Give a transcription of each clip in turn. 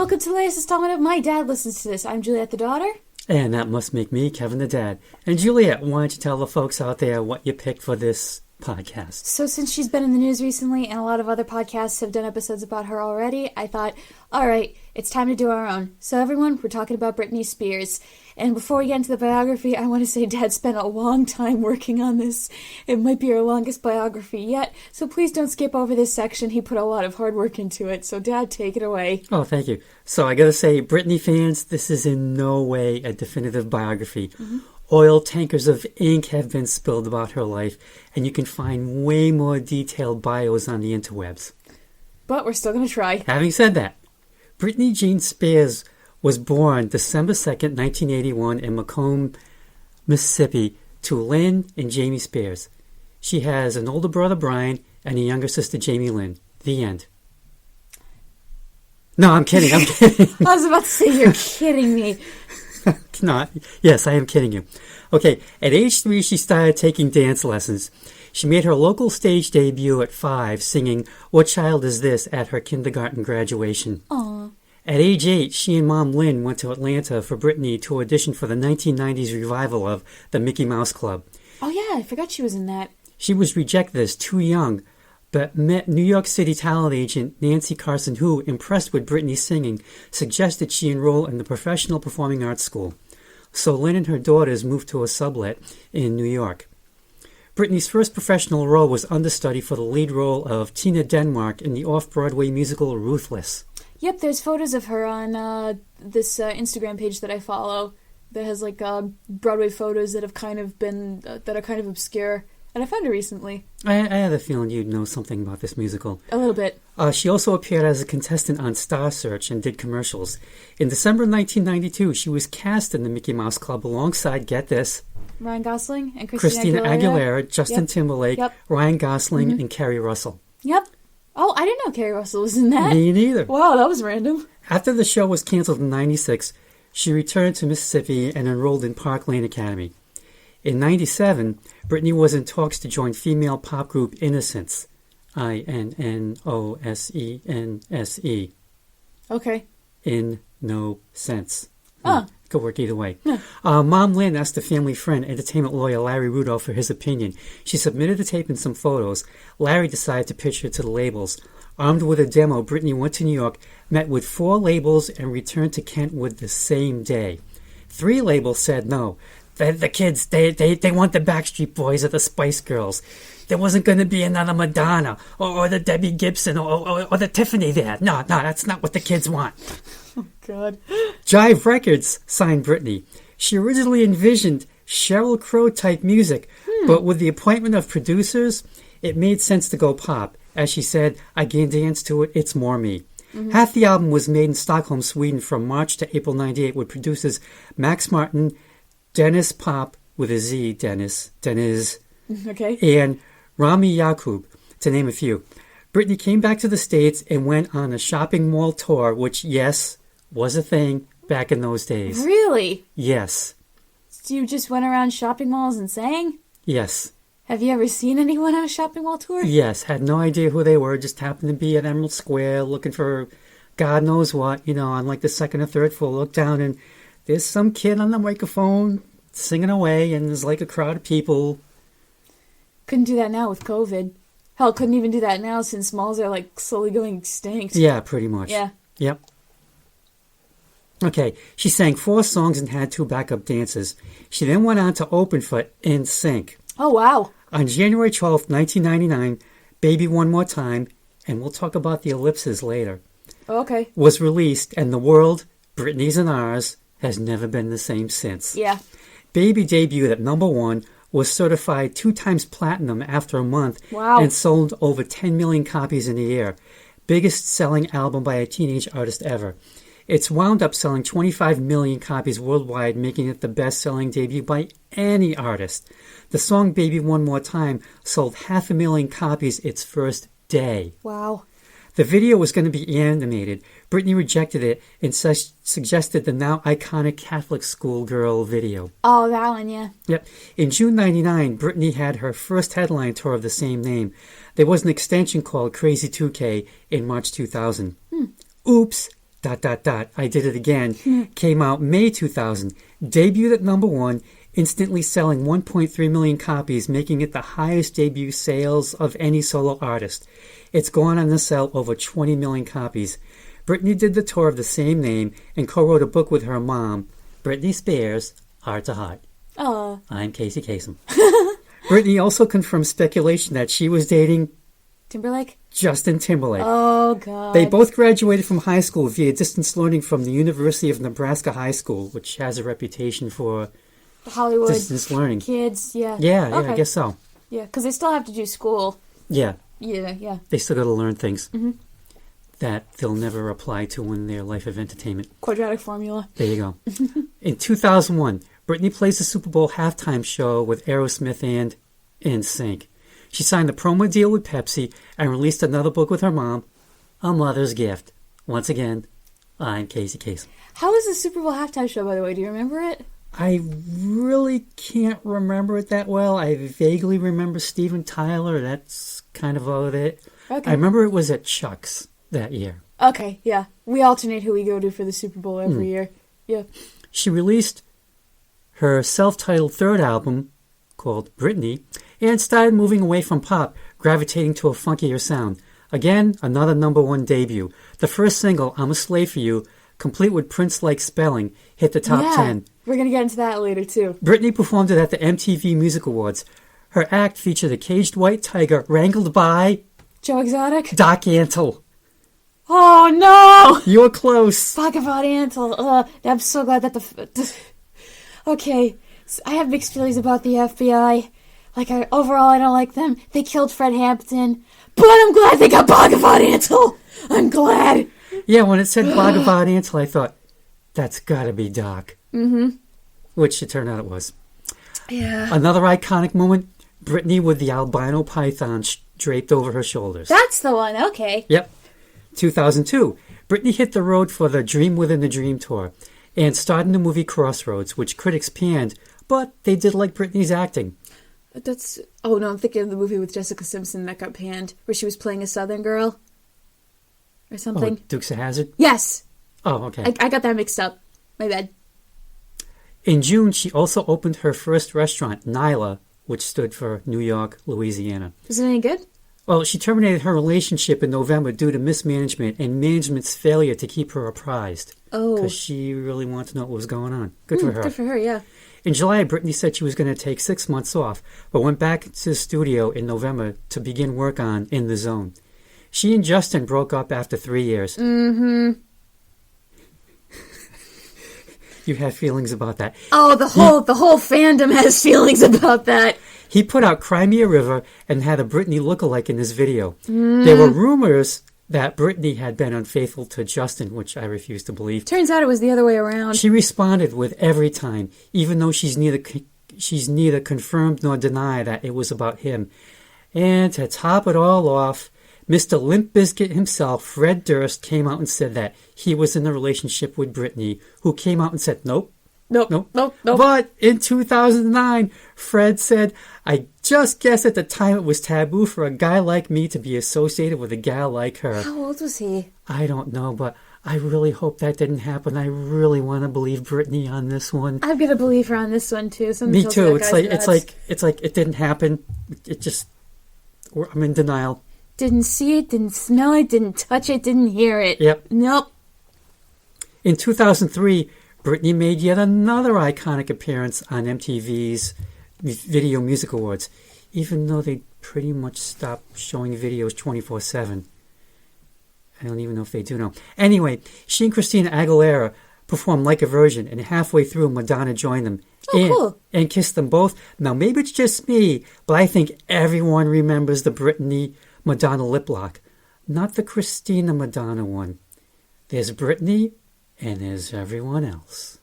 welcome to the latest installment of My Dad Listens to This. I'm Juliet the daughter. And that must make me Kevin the dad. And Juliet, why don't you tell the folks out there what you picked for this podcast? So since she's been in the news recently and a lot of other podcasts have done episodes about her already, I thought, all right, it's time to do our own. So everyone, we're talking about Britney Spears. And before we get into the biography, I want to say Dad spent a long time working on this. It might be our longest biography yet, so please don't skip over this section. He put a lot of hard work into it. So Dad, take it away. Oh, thank you. So I gotta say, Britney fans, this is in no way a definitive biography. Mm-hmm. Oil tankers of ink have been spilled about her life, and you can find way more detailed bios on the interwebs. But we're still going to try. Having said that, Britney Jean Spears was born December 2nd, 1981 in Macomb, Mississippi, to Lynn and Jamie Spears. She has an older brother, Brian, and a younger sister, Jamie Lynn. The end. No, I'm kidding. I was about to say, you're kidding me. No, yes, I am kidding you. Okay, at age 3, she started taking dance lessons. She made her local stage debut at 5, singing What Child Is This at her kindergarten graduation. Aww. At age 8, she and Mom Lynn went to Atlanta for Britney to audition for the 1990s revival of the Mickey Mouse Club. Oh yeah, I forgot she was in that. She was rejected as too young, but met New York City talent agent Nancy Carson, who, impressed with Britney's singing, suggested she enroll in the Professional Performing Arts School. So Lynn and her daughters moved to a sublet in New York. Britney's first professional role was understudy for the lead role of Tina Denmark in the off-Broadway musical Ruthless. Yep, there's photos of her on this Instagram page that I follow that has like Broadway photos that have kind of been that are kind of obscure, and I found her recently. I had a feeling you'd know something about this musical. A little bit. She also appeared as a contestant on Star Search and did commercials. In December 1992, she was cast in the Mickey Mouse Club alongside, get this, Ryan Gosling and Christina Aguilera, Justin Timberlake, Ryan Gosling, and Kerry Russell. Yep. Oh, I didn't know Kerry Russell was in that. Me neither. Wow, that was random. After the show was canceled in 96, she returned to Mississippi and enrolled in Park Lane Academy. In 97, Britney was in talks to join female pop group Innocence. Innosense. Okay. In no sense. Oh. Could work either way. Mom Lynn asked a family friend, entertainment lawyer Larry Rudolph, for his opinion. She submitted the tape and some photos. Larry decided to pitch her to the labels. Armed with a demo, Britney went to New York, met with 4 labels, and returned to Kentwood the same day. 3 labels said no. The kids, they want the Backstreet Boys or the Spice Girls. There wasn't going to be another Madonna or the Debbie Gibson or the Tiffany there. No, that's not what the kids want. Oh, God. Jive Records signed Britney. She originally envisioned Sheryl Crow-type music, but with the appointment of producers, it made sense to go pop. As she said, I can dance to it, it's more me. Mm-hmm. Half the album was made in Stockholm, Sweden from March to April 98 with producers Max Martin, Dennis Pop, with a Z, Dennis, okay, and Rami Yacoub, to name a few. Britney came back to the States and went on a shopping mall tour, which, yes, was a thing back in those days. Really? Yes. So you just went around shopping malls and sang? Yes. Have you ever seen anyone on a shopping mall tour? Yes. Had no idea who they were. Just happened to be at Emerald Square looking for God knows what, on like the second or third floor. Look down and there's some kid on the microphone singing away and there's like a crowd of people. Couldn't do that now with COVID. Hell, couldn't even do that now since malls are like slowly going extinct. Yeah, pretty much. Yeah. Yep. Okay, she sang 4 songs and had 2 backup dancers. She then went on to open for NSYNC. Oh, wow. On January 12th, 1999, Baby One More Time, and we'll talk about the ellipses later, okay, was released, and the world, Britney's and ours, has never been the same since. Yeah. Baby debuted at number 1, was certified 2 times platinum after a month, wow, and sold over 10 million copies in a year. Biggest selling album by a teenage artist ever. It's wound up selling 25 million copies worldwide, making it the best-selling debut by any artist. The song Baby One More Time sold 500,000 copies its first day. Wow. The video was going to be animated. Britney rejected it and suggested the now iconic Catholic schoolgirl video. Oh, that one, yeah. Yep. In June 99, Britney had her first headline tour of the same name. There was an extension called Crazy 2K in March 2000. Oops, I Did It Again came out May 2000, debuted at number 1, instantly selling 1.3 million copies, making it the highest debut sales of any solo artist. It's gone on to sell over 20 million copies. Britney did the tour of the same name and co-wrote a book with her mom, Britney Spears, Heart to Heart. Aw. I'm Casey Kasem. Britney also confirmed speculation that she was dating Timberlake? Justin Timberlake. Oh, God. They both graduated from high school via distance learning from the University of Nebraska High School, which has a reputation for Hollywood distance learning. kids, yeah. Yeah, Okay. I guess so. Yeah, because they still have to do school. Yeah, Yeah. they still got to learn things Mm-hmm. that they'll never apply to in their life of entertainment. Quadratic formula. There you go. In 2001, Britney plays the Super Bowl halftime show with Aerosmith and NSYNC. She signed a promo deal with Pepsi and released another book with her mom, A Mother's Gift. Once again, I'm Casey Kasem. How was the Super Bowl halftime show, by the way? Do you remember it? I really can't remember it that well. I vaguely remember Steven Tyler. That's kind of about it. Okay. I remember it was at Chuck's that year. Okay, yeah. We alternate who we go to for the Super Bowl every year. Yeah. She released her self-titled third album, called Britney, and started moving away from pop, gravitating to a funkier sound. Again, another number 1 debut. The first single, I'm a Slave for You, complete with Prince-like spelling, hit the top 10. We're going to get into that later, too. Britney performed it at the MTV Music Awards. Her act featured a caged white tiger wrangled by Joe Exotic? Doc Antle. Oh, no! You were close. Fuck about Antle. I'm so glad that Okay, so I have mixed feelings about the FBI. Overall, I don't like them. They killed Fred Hampton. But I'm glad they got Bhagavat Antle. I'm glad. Yeah, when it said Bhagavat Antle, I thought, that's gotta be Doc. Mm-hmm. Which it turned out it was. Yeah. Another iconic moment, Britney with the albino python draped over her shoulders. That's the one, okay. Yep. 2002, Britney hit the road for the Dream Within a Dream tour and starred in the movie Crossroads, which critics panned, but they did like Britney's acting. Oh no, I'm thinking of the movie with Jessica Simpson that got panned, where she was playing a Southern girl. Or something. Oh, Dukes of Hazzard? Yes! Oh, okay. I got that mixed up. My bad. In June, she also opened her first restaurant, Nyla, which stood for New York, Louisiana. Was it any good? Well, she terminated her relationship in November due to mismanagement and management's failure to keep her apprised. Oh. Because she really wanted to know what was going on. Good for her. Good for her, yeah. In July, Britney said she was going to take 6 months off, but went back to the studio in November to begin work on In the Zone. She and Justin broke up after 3 years. Mm-hmm. You have feelings about that. Oh, the whole fandom has feelings about that. He put out Cry Me a River and had a Britney lookalike in his video. There were rumors that Britney had been unfaithful to Justin, which I refuse to believe. Turns out it was the other way around. She responded with every time, even though she's neither confirmed nor denied that it was about him. And to top it all off, Mr. Limp Bizkit himself, Fred Durst, came out and said that he was in a relationship with Britney, who came out and said, nope. But in 2009, Fred said, I just guess at the time it was taboo for a guy like me to be associated with a gal like her. How old was he? I don't know, but I really hope that didn't happen. I really want to believe Britney on this one. I'm gonna believe her on this one too. Me too. It's like it didn't happen. I'm in denial. Didn't see it, didn't smell it, didn't touch it, didn't hear it. Yep. Nope. In 2003, Britney made yet another iconic appearance on MTV's Video Music Awards, even though they pretty much stopped showing videos 24/7. I don't even know if they do now. Anyway, she and Christina Aguilera performed Like a Virgin, and halfway through, Madonna joined them. Cool. And kissed them both. Now, maybe it's just me, but I think everyone remembers the Britney Madonna lip lock, not the Christina Madonna one. There's Britney, and there's everyone else.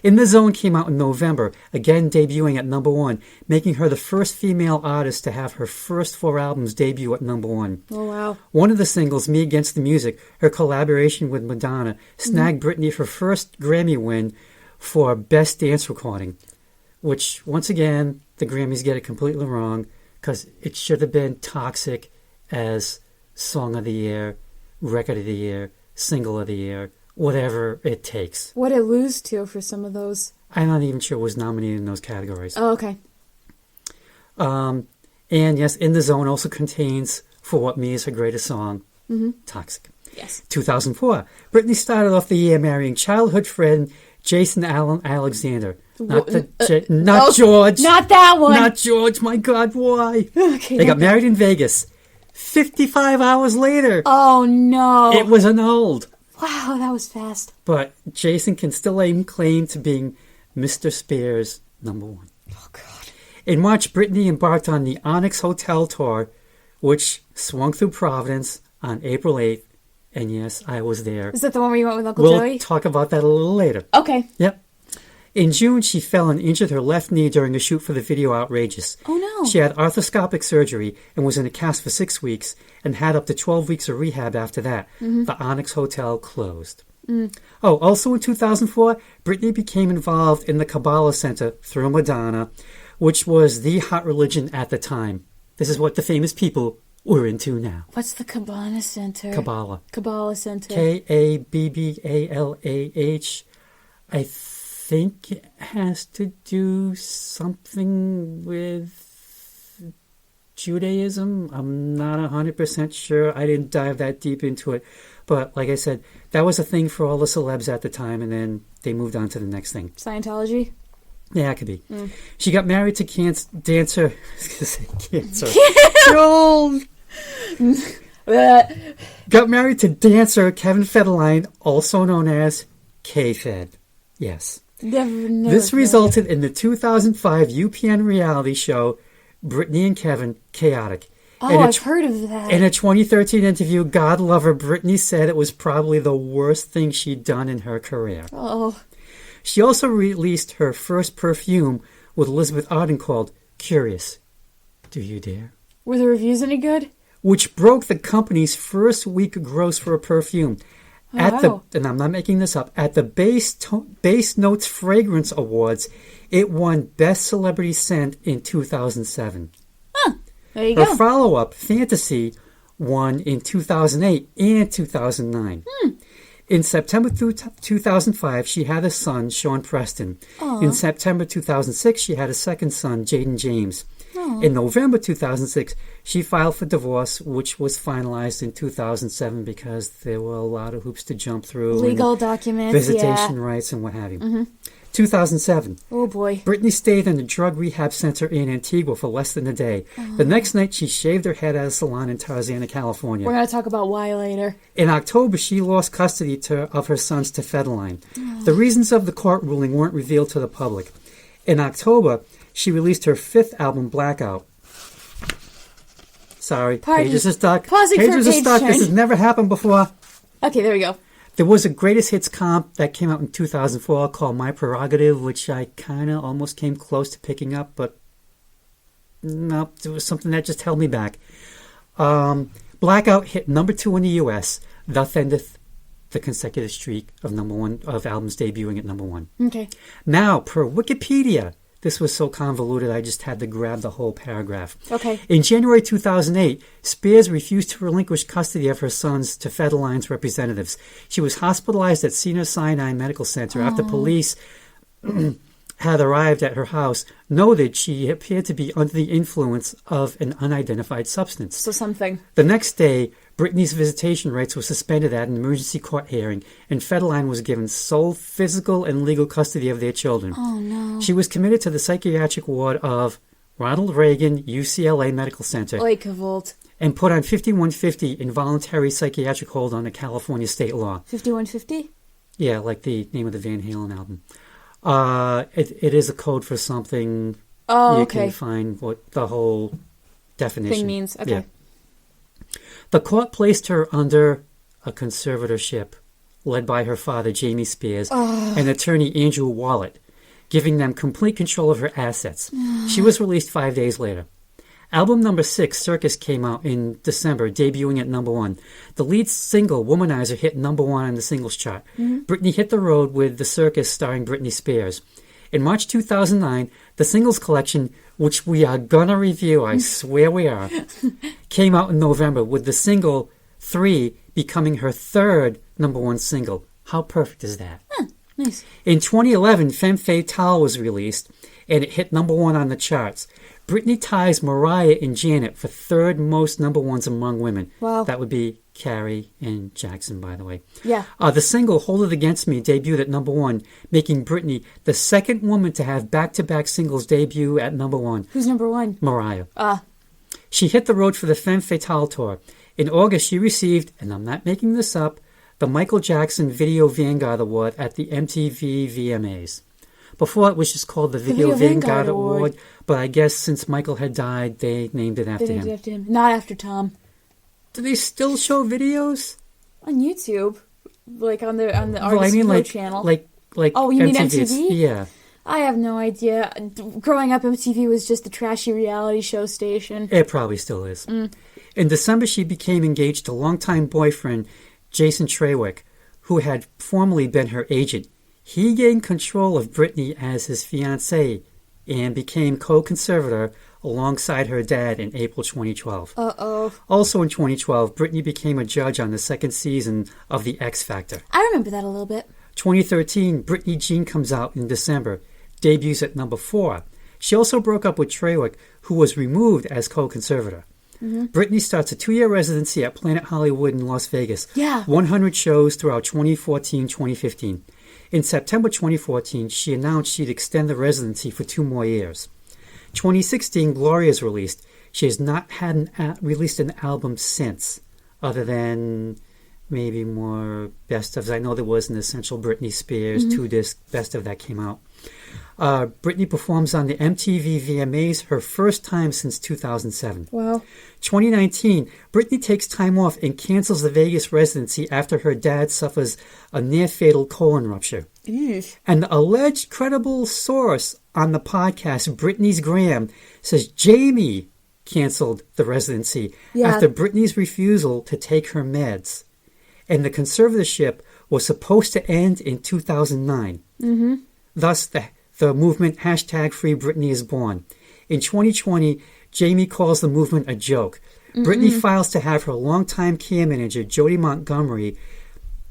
In the Zone came out in November, again debuting at number 1, making her the first female artist to have her first 4 albums debut at number 1. Oh, wow. One of the singles, Me Against the Music, her collaboration with Madonna, snagged Britney her first Grammy win for Best Dance Recording, which, once again, the Grammys get it completely wrong, because it should have been Toxic as Song of the Year, Record of the Year, Single of the Year, whatever it takes. What'd it lose to for some of those? I'm not even sure it was nominated in those categories. Oh, okay. And yes, In the Zone also contains For What Me Is Her Greatest Song, Toxic. Yes. 2004. Britney started off the year marrying childhood friend Jason Allen Alexander. Not George. Not that one. Not George. My God, why? Okay. They got married in Vegas. 55 hours later, Oh, no. it was annulled. Wow, that was fast. But Jason can still lay claim to being Mr. Spears #1. Oh, God. In March, Britney embarked on the Onyx Hotel tour, which swung through Providence on April 8th. And yes, I was there. Is that the one where you went with Uncle We'll Joey? talk about that a little later. Okay. Yep. In June, she fell and injured her left knee during a shoot for the video Outrageous. Oh, no. She had arthroscopic surgery and was in a cast for 6 weeks and had up to 12 weeks of rehab after that. The Onyx Hotel closed. Oh, also in 2004, Britney became involved in the Kabbalah Center through Madonna, which was the hot religion at the time. This is what the famous people were into now. What's the Kabbalah Center? Kabbalah. Kabbalah Center. Kabbalah. I think it has to do something with Judaism. I'm not 100% sure. I didn't dive that deep into it. But like I said, that was a thing for all the celebs at the time, and then they moved on to the next thing. Scientology? Yeah, it could be. She got married to dancer. I was going to say cancer. Joel! Got married to dancer Kevin Federline, also known as K-Fed. Yes. Never This resulted in the 2005 UPN reality show Britney and Kevin Chaotic. Oh, I've heard of that. In a 2013 interview, God love her, Britney said it was probably the worst thing she'd done in her career. Oh. She also released her first perfume with Elizabeth Arden called Curious. Do you dare? Were the reviews any good? Which broke the company's first week gross for a perfume. Wow. And I'm not making this up, at the Base Notes Fragrance Awards, it won Best Celebrity Scent in 2007. Huh. There you Her go. follow-up, Fantasy, won in 2008 and 2009. In September 2005, she had a son, Sean Preston. In September 2006, she had a second son, Jaden James. In November 2006, she filed for divorce, which was finalized in 2007 because there were a lot of hoops to jump through. Legal documents, visitation rights and what have you. 2007. Oh, boy. Britney stayed in a drug rehab center in Antigua for less than a day. The next night, she shaved her head at a salon in Tarzana, California. We're going to talk about why later. In October, she lost custody of her sons to Federline. The reasons of the court ruling weren't revealed to the public. In October, she released her 5th album, Blackout. Sorry, pages are stuck. Pausing for Pages are page stuck. turn. This has never happened before. Okay, there we go. There was a greatest hits comp that came out in 2004 called My Prerogative, which I kind of almost came close to picking up, but no, there was something that just held me back. Blackout hit #2 in the U.S., thus endeth the consecutive streak of #1 of albums debuting at #1. Okay. Now, per Wikipedia, this was so convoluted I just had to grab the whole paragraph. Okay. In January 2008, Spears refused to relinquish custody of her sons to Federline's representatives. She was hospitalized at Cedars-Sinai Medical Center after police had arrived at her house, noted she appeared to be under the influence of an unidentified substance. So something. The next day, Britney's visitation rights were suspended at an emergency court hearing, and Federline was given sole physical and legal custody of their children. Oh, no. She was committed to the psychiatric ward of Ronald Reagan UCLA Medical Center Oikavolt. and put on 5150 involuntary psychiatric hold under California state law. 5150? Yeah, like the name of the Van Halen album. It is a code for something. Oh, you okay. can find what the whole definition Thing means. Okay. Yeah. The court placed her under a conservatorship led by her father, Jamie Spears, and attorney Andrew Wallet, giving them complete control of her assets. She was released 5 days later. Album number 6, Circus, came out in December, debuting at #1. The lead single, Womanizer, hit #1 on the singles chart. Britney hit the road with The Circus, starring Britney Spears. In March 2009, the singles collection, which we are gonna review, I swear we are, came out in November with the single 3 becoming her third number one single. How perfect is that? Nice. In 2011, Femme Fatale was released, and it hit number one on the charts. Britney ties Mariah and Janet for third most number ones among women. Wow. That would be Carrie and Jackson, by the way. Yeah. The single Hold It Against Me debuted at number one, making Britney the second woman to have back-to-back singles debut at number one. Who's number one? Mariah. Ah. She hit the road for the Femme Fatale tour. In August, she received, and I'm not making this up, the Michael Jackson Video Vanguard Award at the MTV VMAs. Before, it was just called the Video Vanguard Award, but I guess since Michael had died, they named it after him. Not after Tom. Do they still show videos? On YouTube. Like on the Artist Well, I mean, Pro like, channel. like Oh, you mean MTV's. MTV? Yeah. I have no idea. Growing up, MTV was just a trashy reality show station. It probably still is. In December, she became engaged to longtime boyfriend Jason Trawick, who had formerly been her agent. He gained control of Britney as his fiancé and became co-conservator alongside her dad in April 2012. Uh-oh. Also in 2012, Britney became a judge on the second season of The X Factor. I remember that a little bit. 2013, Britney Jean comes out in December, debuts at number 4. She also broke up with Trawick, who was removed as co-conservator. Britney starts a 2-year residency at Planet Hollywood in Las Vegas. Yeah. 100 shows throughout 2014-2015. In September 2014, she announced she'd extend the residency for 2 more years. 2016, Gloria is released. She has not had released an album since, other than maybe more best ofs. I know there was an Essential Britney Spears 2-disc best of that came out. Britney performs on the MTV VMAs, her first time since 2007. Wow. 2019, Britney takes time off and cancels the Vegas residency after her dad suffers a near-fatal colon rupture. Eesh. An alleged credible source on the podcast, Britney's Graham, says Jamie canceled the residency after Britney's refusal to take her meds. And the conservatorship was supposed to end in 2009. Thus, the movement #Free Britney is born. In 2020, Jamie calls the movement a joke. Britney files to have her longtime care manager, Jody Montgomery,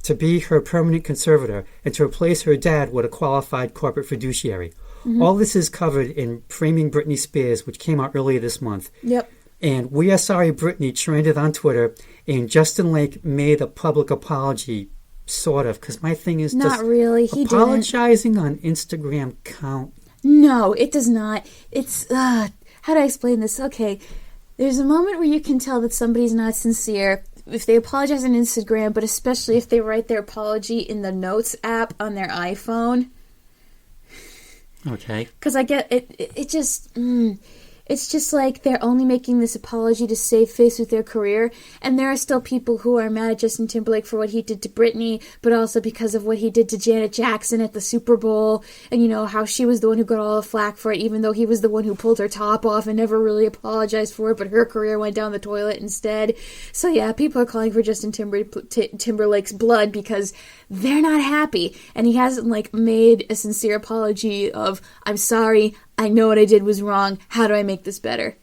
to be her permanent conservator and to replace her dad with a qualified corporate fiduciary. All this is covered in Framing Britney Spears, which came out earlier this month. Yep. And We Are Sorry Britney trended on Twitter, and Justin Lake made a public apology, sort of, because my thing is, Not really. He apologizing on Instagram count? No, it does not. It's, how do I explain this? Okay, there's a moment where you can tell that somebody's not sincere if they apologize on Instagram, but especially if they write their apology in the Notes app on their iPhone. Okay. Because I get it. It just. It's just like they're only making this apology to save face with their career. And there are still people who are mad at Justin Timberlake for what he did to Britney, but also because of what he did to Janet Jackson at the Super Bowl. And, you know, how she was the one who got all the flack for it, even though he was the one who pulled her top off and never really apologized for it, but her career went down the toilet instead. So, yeah, people are calling for Justin Timberlake's blood because they're not happy. And he hasn't, like, made a sincere apology of, I'm sorry, I know what I did was wrong. How do I make this better?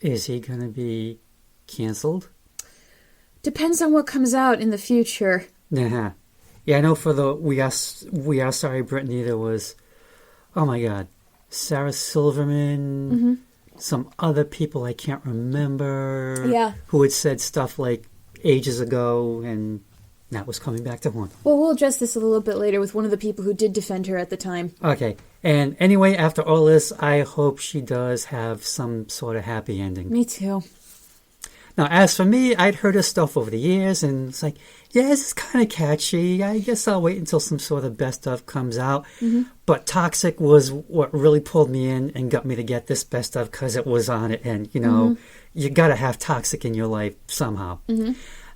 Is he going to be canceled? Depends on what comes out in the future. Yeah, I know for the We Are Sorry Britney, there was, oh my God, Sarah Silverman, some other people I can't remember, who had said stuff like ages ago, and that was coming back to haunt. Well, we'll address this a little bit later with one of the people who did defend her at the time. Okay. And anyway, after all this, I hope she does have some sort of happy ending. Me too. Now, as for me, I'd heard her stuff over the years, and it's like, yeah, this is kind of catchy. I guess I'll wait until some sort of best of comes out. But Toxic was what really pulled me in and got me to get this best of because it was on it. And, you know, you got to have Toxic in your life somehow.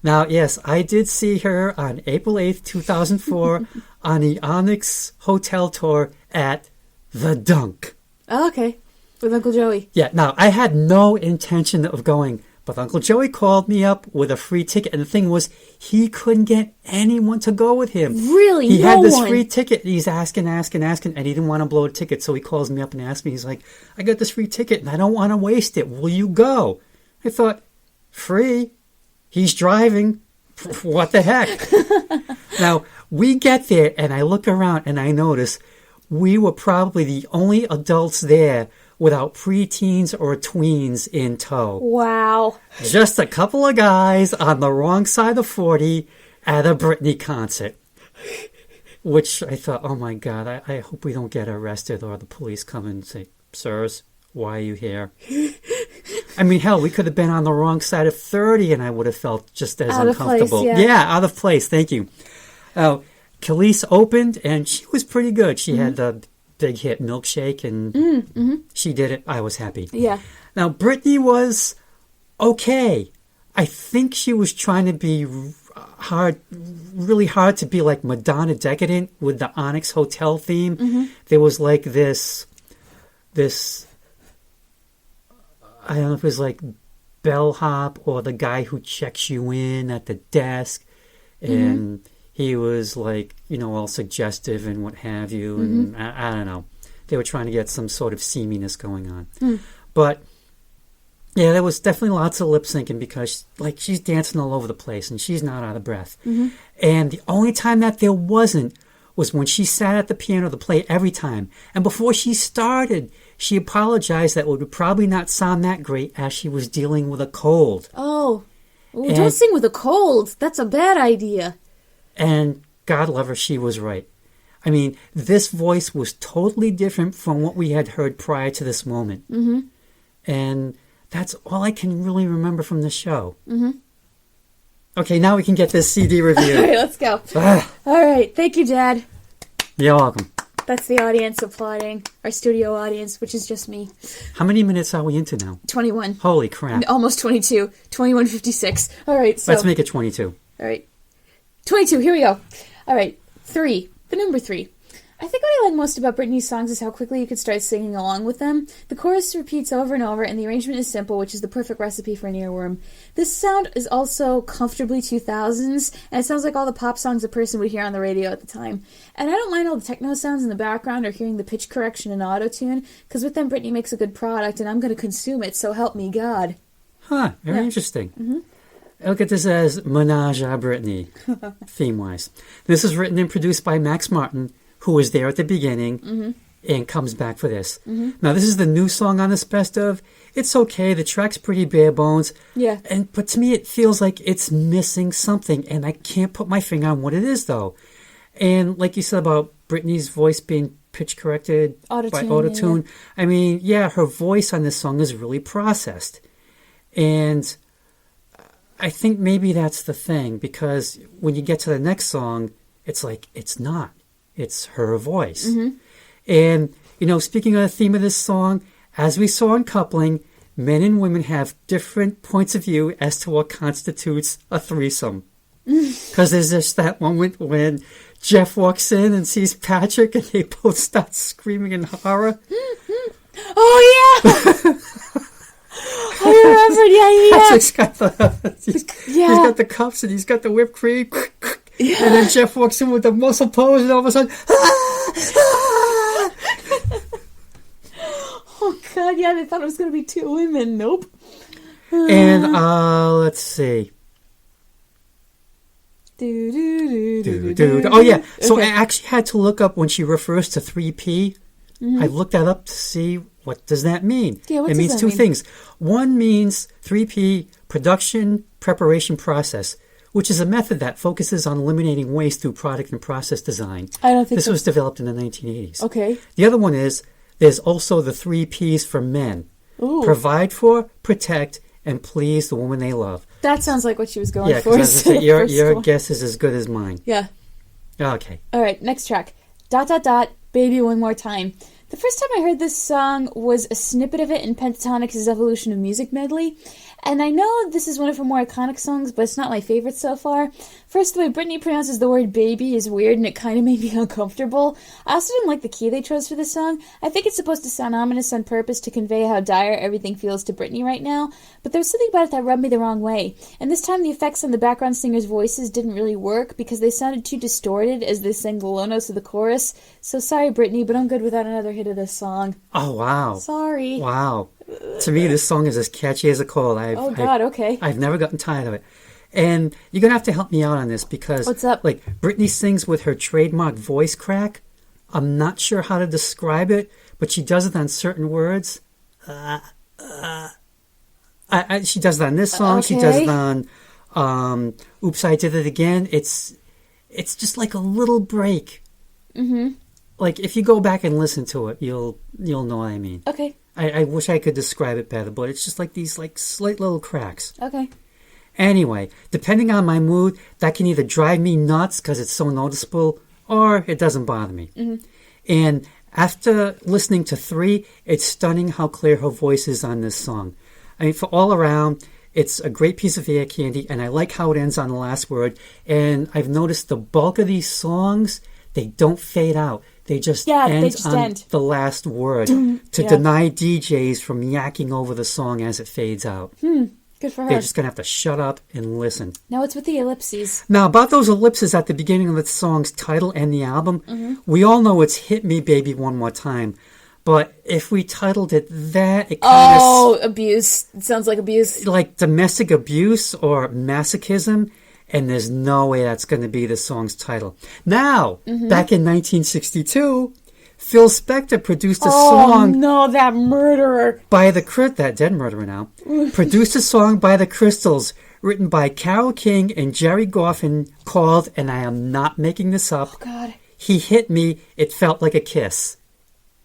Now, yes, I did see her on April 8th, 2004 on the Onyx Hotel tour at The Dunk. Oh, okay. With Uncle Joey. Yeah, now, I had no intention of going, but Uncle Joey called me up with a free ticket, and the thing was, he couldn't get anyone to go with him. Really? He had this free ticket, and he's asking, and he didn't want to blow a ticket, so he calls me up and asks me, he's like, I got this free ticket, and I don't want to waste it. Will you go? I thought, free? He's driving. what the heck? Now, we get there, and I look around, and I notice we were probably the only adults there without preteens or tweens in tow. Wow. Just a couple of guys on the wrong side of 40 at a Britney concert. Which I thought, oh my God, I hope we don't get arrested or the police come and say, sirs, why are you here? I mean, hell, we could have been on the wrong side of 30 and I would have felt just as out uncomfortable. Of place, yeah, out of place. Thank you. Khalees opened and she was pretty good. She had the big hit Milkshake and she did it. I was happy. Yeah. Now, Britney was okay. I think she was trying to be really hard to be like Madonna Decadent with the Onyx Hotel theme. There was like this, I don't know if it was like bellhop or the guy who checks you in at the desk. And he was like, all suggestive and what have you. And I don't know. They were trying to get some sort of seaminess going on. But yeah, there was definitely lots of lip syncing because, like, she's dancing all over the place and she's not out of breath. And the only time that there wasn't was when she sat at the piano to play every time. And before she started, she apologized that it would probably not sound that great as she was dealing with a cold. Oh, don't sing with a cold. That's a bad idea. And God love her, she was right. I mean, this voice was totally different from what we had heard prior to this moment. And that's all I can really remember from the show. Okay, now we can get this CD review. All right, let's go. All right, thank you, Dad. You're welcome. That's the audience applauding. Our studio audience, which is just me. How many minutes are we into now? 21. Holy crap. Almost 22. 21:56. All right, so... Let's make it 22. All right. 22, here we go. All right, 3. The number 3. I think what I like most about Britney's songs is how quickly you could start singing along with them. The chorus repeats over and over, and the arrangement is simple, which is the perfect recipe for an earworm. This sound is also comfortably 2000s, and it sounds like all the pop songs a person would hear on the radio at the time. And I don't mind all the techno sounds in the background or hearing the pitch correction and auto-tune, because with them Britney makes a good product, and I'm going to consume it, so help me God. Very interesting. Look at this as Menage a Britney, theme-wise. This is written and produced by Max Martin, who was there at the beginning and comes back for this. Now, this is the new song on this best of. It's okay. The track's pretty bare bones. Yeah. But to me, it feels like it's missing something, and I can't put my finger on what it is, though. And like you said about Britney's voice being pitch corrected by auto-tune, yeah. I mean, yeah, her voice on this song is really processed. And I think maybe that's the thing, because when you get to the next song, it's like, it's not. It's her voice. And, speaking of the theme of this song, as we saw in Coupling, men and women have different points of view as to what constitutes a threesome. Because there's just that moment when Jeff walks in and sees Patrick and they both start screaming in horror. Oh, yeah! I remembered, yeah. Patrick's got he's got the cups and he's got the whipped cream. Yeah. And then Jeff walks in with the muscle pose and all of a sudden, Oh, God, yeah, they thought it was going to be 2 women. Nope. And, let's see. Oh, yeah. So I actually had to look up when she refers to 3P. I looked that up to see what does that mean. Yeah, what it does means that 2 mean? things. One means 3P, production, preparation, process, which is a method that focuses on eliminating waste through product and process design. I don't think this was developed in the 1980s. Okay. The other one is there's also the 3 Ps for men. Ooh. Provide for, protect, and please the woman they love. That sounds like what she was going for. Yeah, because your guess is as good as mine. Yeah. Okay. All right, next track. ... Baby One More Time. The first time I heard this song was a snippet of it in Pentatonix's Evolution of Music medley, and I know this is one of her more iconic songs, but it's not my favorite so far. First, the way Britney pronounces the word baby is weird, and it kind of made me uncomfortable. I also didn't like the key they chose for this song. I think it's supposed to sound ominous on purpose to convey how dire everything feels to Britney right now, but there was something about it that rubbed me the wrong way. And this time the effects on the background singers' voices didn't really work because they sounded too distorted as they sang the low notes of the chorus. So sorry, Britney, but I'm good without another hit of this song. Oh, wow. Sorry. Wow. To me, this song is as catchy as a cold. Okay. I've never gotten tired of it. And you're going to have to help me out on this because... What's up? Like, Britney sings with her trademark voice crack. I'm not sure how to describe it, but she does it on certain words. She does it on this song. Okay. She does it on Oops, I Did It Again. It's just like a little break. Mm-hmm. Like, if you go back and listen to it, you'll know what I mean. Okay. I wish I could describe it better, but it's just like these like slight little cracks. Okay. Anyway, depending on my mood, that can either drive me nuts because it's so noticeable, or it doesn't bother me. Mm-hmm. And after listening to 3, it's stunning how clear her voice is on this song. I mean, for all around, it's a great piece of ear candy, and I like how it ends on the last word. And I've noticed the bulk of these songs, they don't fade out. They just end on the last word to deny DJs from yakking over the song as it fades out. Good for her. They're just going to have to shut up and listen. Now what's with the ellipses? Now, about those ellipses at the beginning of the song's title and the album, we all know it's Hit Me Baby One More Time. But if we titled it that, it kind of... abuse. It sounds like abuse. Like domestic abuse or masochism. And there's no way that's going to be the song's title. Now, back in 1962, Phil Spector produced a song... Oh, no, that murderer. By that dead murderer now. Produced a song by the Crystals, written by Carole King and Jerry Goffin, called, and I am not making this up, Oh, God. He Hit Me, It Felt Like a Kiss.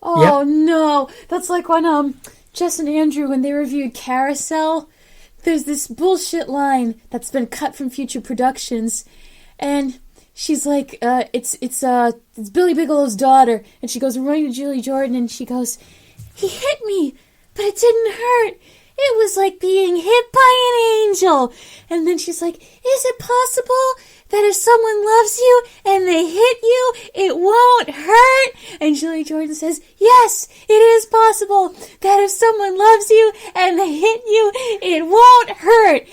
Oh, no. That's like when Jess and Andrew, when they reviewed Carousel... There's this bullshit line that's been cut from future productions, and she's like, it's Billy Bigelow's daughter, and she goes running to Julie Jordan, and she goes, he hit me, but it didn't hurt. It was like being hit by an angel. And then she's like, is it possible that if someone loves you and they hit you, it won't hurt? And Julie Jordan says, yes, it is possible that if someone loves you and they hit you, it won't hurt.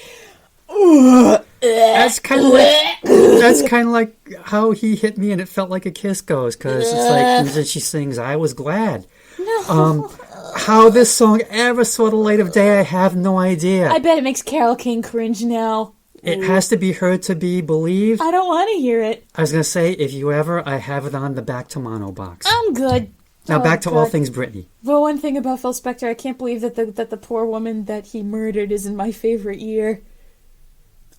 That's kind of like how He Hit Me and It Felt Like a Kiss goes, because it's like, and then she sings, I Was Glad. No. How this song ever saw the light of day, I have no idea. I bet it makes Carole King cringe now. It has to be heard to be believed. I don't want to hear it. I was going to say, if you ever, I have it on the Back to Mono box. I'm good. Now back to all things Britney. Well, one thing about Phil Spector, I can't believe that the poor woman that he murdered is in my favorite year.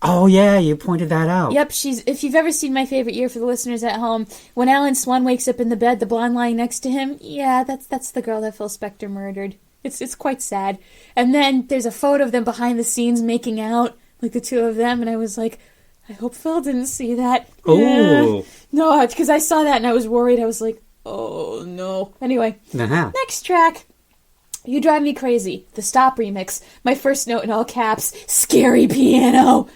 Oh yeah, you pointed that out. Yep, if you've ever seen My Favorite Year for the listeners at home, when Alan Swan wakes up in the bed, the blonde lying next to him, yeah, that's the girl that Phil Spector murdered. It's quite sad. And then there's a photo of them behind the scenes making out, like the two of them, and I was like, I hope Phil didn't see that. Oh. No, because I saw that and I was worried. I was like, oh no. Anyway, Next track. You Drive Me Crazy, the Stop remix. My first note in all caps, scary piano.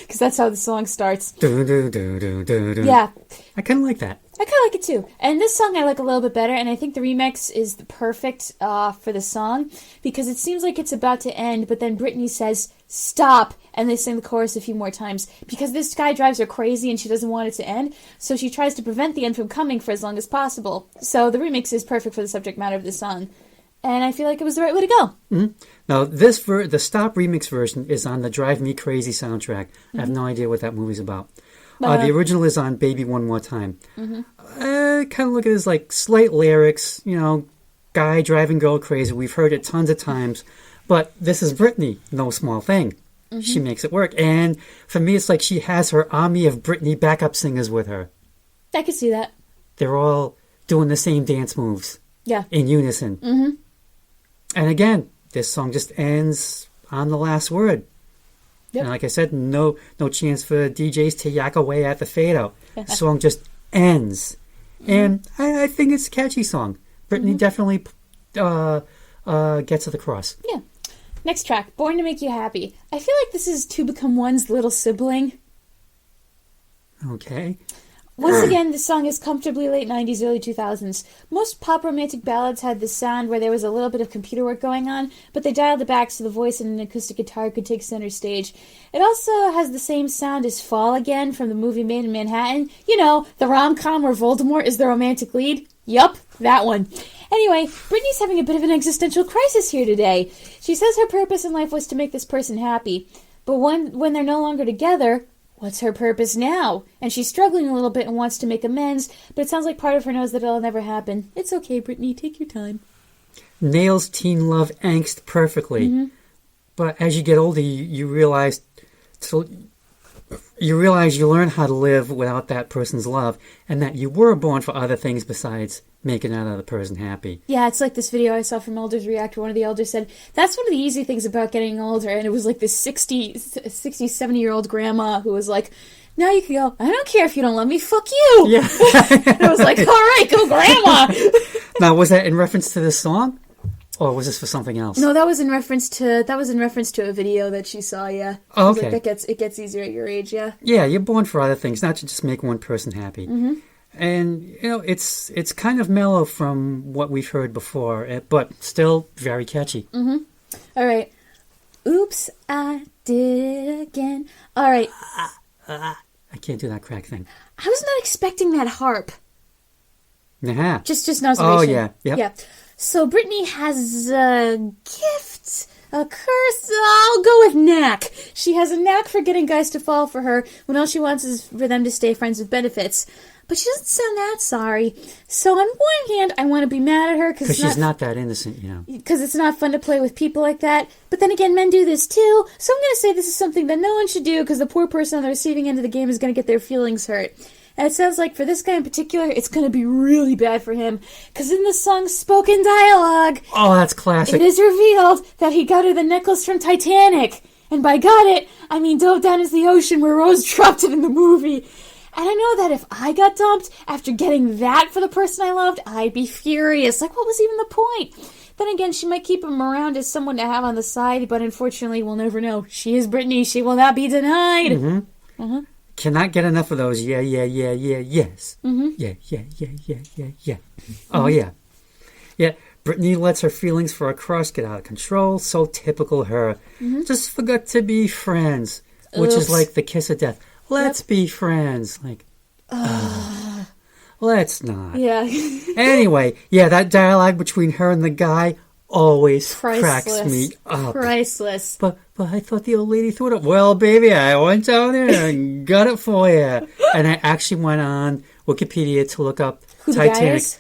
Because that's how the song starts. Yeah. I kind of like that. I kind of like it too. And this song I like a little bit better, and I think the remix is perfect for the song, because it seems like it's about to end, but then Britney says, stop, and they sing the chorus a few more times, because this guy drives her crazy and she doesn't want it to end, so she tries to prevent the end from coming for as long as possible. So the remix is perfect for the subject matter of the song. And I feel like it was the right way to go. Mm-hmm. Now, the Stop remix version is on the Drive Me Crazy soundtrack. I have no idea what that movie's about. The original is on Baby One More Time. I kind of look at it as like slight lyrics, guy driving girl crazy. We've heard it tons of times. But this is Britney, no small thing. She makes it work. And for me, it's like she has her army of Britney backup singers with her. I can see that. They're all doing the same dance moves. Yeah. In unison. Mm-hmm. And again, this song just ends on the last word. Yep. And like I said, no chance for DJs to yak away at the fade out. The song just ends. And I think it's a catchy song. Britney definitely gets to the cross. Yeah. Next track, Born to Make You Happy. I feel like this is Two Become One's little sibling. Okay. Once again, this song is comfortably late 90s, early 2000s. Most pop romantic ballads had this sound where there was a little bit of computer work going on, but they dialed it back so the voice and an acoustic guitar could take center stage. It also has the same sound as Fall Again from the movie Made in Manhattan. You know, the rom-com where Voldemort is the romantic lead. Yup, that one. Anyway, Britney's having a bit of an existential crisis here today. She says her purpose in life was to make this person happy. But when they're no longer together, what's her purpose now? And she's struggling a little bit and wants to make amends, but it sounds like part of her knows that it'll never happen. It's okay, Brittany. Take your time. Nails teen love angst perfectly. But as you get older, you realize you learn how to live without that person's love, and that you were born for other things besides making that other person happy. Yeah, it's like this video I saw from Elders React where one of the elders said, that's one of the easy things about getting older. And it was like this 60, 70-year-old grandma who was like, now you can go, I don't care if you don't love me, fuck you. Yeah. And I was like, all right, go grandma. Now, was that in reference to this song? Or was this for something else? No, that was in reference to a video that she saw, yeah. Oh, okay. Like, it gets easier at your age, yeah. Yeah, you're born for other things, not to just make one person happy. And, it's kind of mellow from what we've heard before, but still very catchy. All right. Oops, I did it again. All right. I can't do that crack thing. I was not expecting that harp. Nah. Just an observation. Oh, yeah. Yep. Yeah. So Brittany has a gift, a curse. I'll go with knack. She has a knack for getting guys to fall for her when all she wants is for them to stay friends with benefits. But she doesn't sound that sorry. So on one hand, I want to be mad at her because she's not that innocent, Because it's not fun to play with people like that. But then again, men do this too. So I'm going to say this is something that no one should do because the poor person on the receiving end of the game is going to get their feelings hurt. And it sounds like for this guy in particular, it's going to be really bad for him. Because in the song's spoken dialogue, oh, that's classic. It is revealed that he got her the necklace from Titanic. And by got it, I mean dove down into the ocean where Rose dropped it in the movie. And I know that if I got dumped after getting that for the person I loved, I'd be furious. Like, what was even the point? Then again, she might keep him around as someone to have on the side, but unfortunately, we'll never know. She is Britney. She will not be denied. Cannot get enough of those. Yeah, yes. Yeah. Oh, yeah. Yeah, Brittany lets her feelings for a crush get out of control. So typical her. Just forgot to be friends, which is like the kiss of death. Let's be friends. Like, let's not. Yeah. Anyway, yeah, that dialogue between her and the guy always cracks me up. Priceless. But I thought the old lady threw it up. Well, baby, I went down there and got it for you. And I actually went on Wikipedia to look up Who Titanic. the guy is?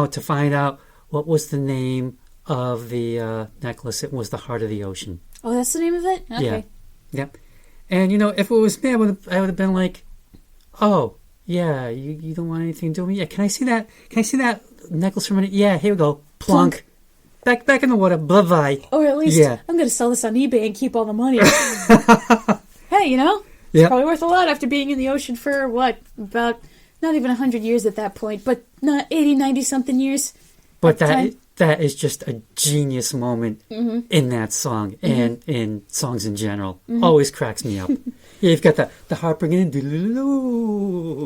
To find out what was the name of the necklace. It was the Heart of the Ocean. Oh, that's the name of it? Okay. Yeah. Yep. And, if it was me, I would have been like, oh, yeah, you don't want anything to do with me? Yeah, can I see that? Can I see that necklace for a minute? Yeah, here we go. Plunk. Back in the water. Bye-bye. Or at least I'm going to sell this on eBay and keep all the money. Hey, it's probably worth a lot after being in the ocean for, about not even 100 years at that point, but not 80, 90-something years. But that is just a genius moment in that song and in songs in general. Always cracks me up. Yeah, you've got the harp bringing in.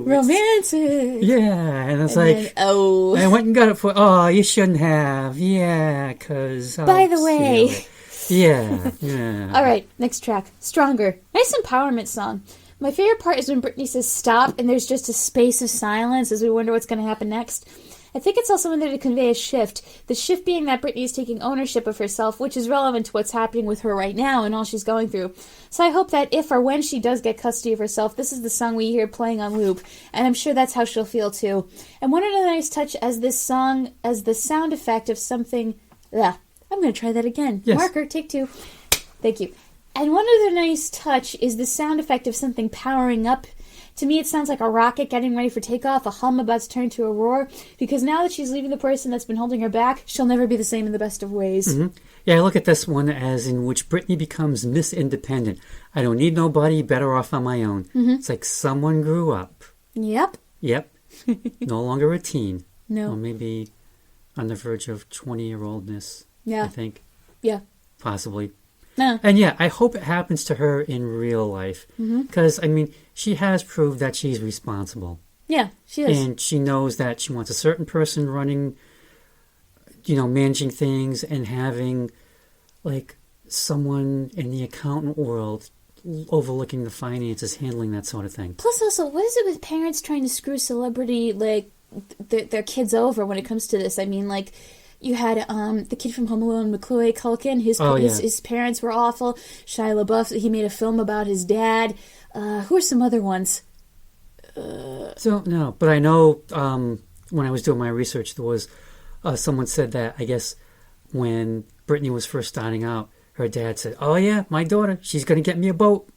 Romantic. Yeah, and it's like, then, I went and got it for, you shouldn't have. Yeah, because... By the way. Yeah. All right, next track. Stronger. Nice empowerment song. My favorite part is when Britney says stop and there's just a space of silence as we wonder what's going to happen next. I think it's also in there to convey a shift. The shift being that Britney is taking ownership of herself, which is relevant to what's happening with her right now and all she's going through. So I hope that if or when she does get custody of herself, this is the song we hear playing on loop. And I'm sure that's how she'll feel too. And one other nice touch as this song, as the sound effect of something... I'm going to try that again. Yes. Marker, take 2. Thank you. And one other nice touch is the sound effect of something powering up. To me, it sounds like a rocket getting ready for takeoff, a hum about to turn to a roar, because now that she's leaving the person that's been holding her back, she'll never be the same in the best of ways. Yeah, I look at this one as in which Britney becomes Miss Independent. I don't need nobody, better off on my own. It's like someone grew up. Yep. No longer a teen. No. Or maybe on the verge of 20-year-oldness, Yeah. I think. Yeah. Possibly. No. And yeah, I hope it happens to her in real life. Because, she has proved that she's responsible. Yeah, she is. And she knows that she wants a certain person running, managing things and having, someone in the accountant world overlooking the finances, handling that sort of thing. Plus also, what is it with parents trying to screw celebrity, their kids over when it comes to this? You had the kid from Home Alone, Macaulay Culkin. His parents were awful. Shia LaBeouf, he made a film about his dad. Who are some other ones? But I know when I was doing my research, there was someone said that, I guess, when Britney was first starting out, her dad said, "Oh yeah, my daughter, she's going to get me a boat."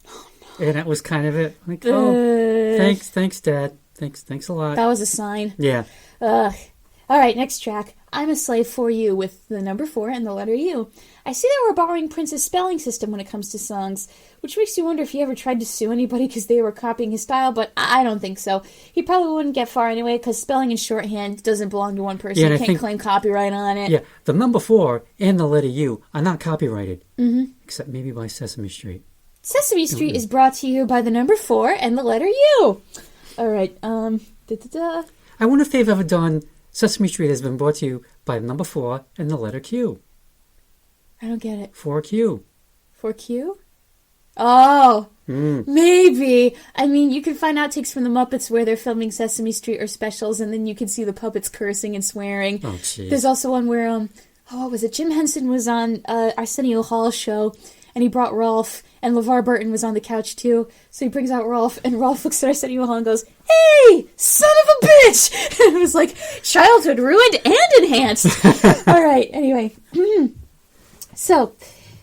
Oh, no. And that was kind of it. Like, thanks, Dad. Thanks a lot. That was a sign. Yeah. All right, next track. I'm a Slave for You with the number 4 and the letter U. I see that we're borrowing Prince's spelling system when it comes to songs, which makes you wonder if he ever tried to sue anybody because they were copying his style, but I don't think so. He probably wouldn't get far anyway because spelling in shorthand doesn't belong to one person. You can't claim copyright on it. Yeah, the number 4 and the letter U are not copyrighted, except maybe by Sesame Street. Sesame Street is brought to you by the number 4 and the letter U. All right, I wonder if they've ever done Sesame Street has been brought to you by the number 4 and the letter Q. I don't get it. 4Q. 4Q? Oh, maybe. I mean, you can find outtakes from the Muppets where they're filming Sesame Street or specials, and then you can see the puppets cursing and swearing. Oh, jeez. There's also one where, what was it? Jim Henson was on Arsenio Hall's show, and he brought Rolf, and LeVar Burton was on the couch too. So he brings out Rolf, and Rolf looks at Arsenio Hall and goes, "Hey, son of a bitch!" And it was like, childhood ruined and enhanced. All right, anyway. So,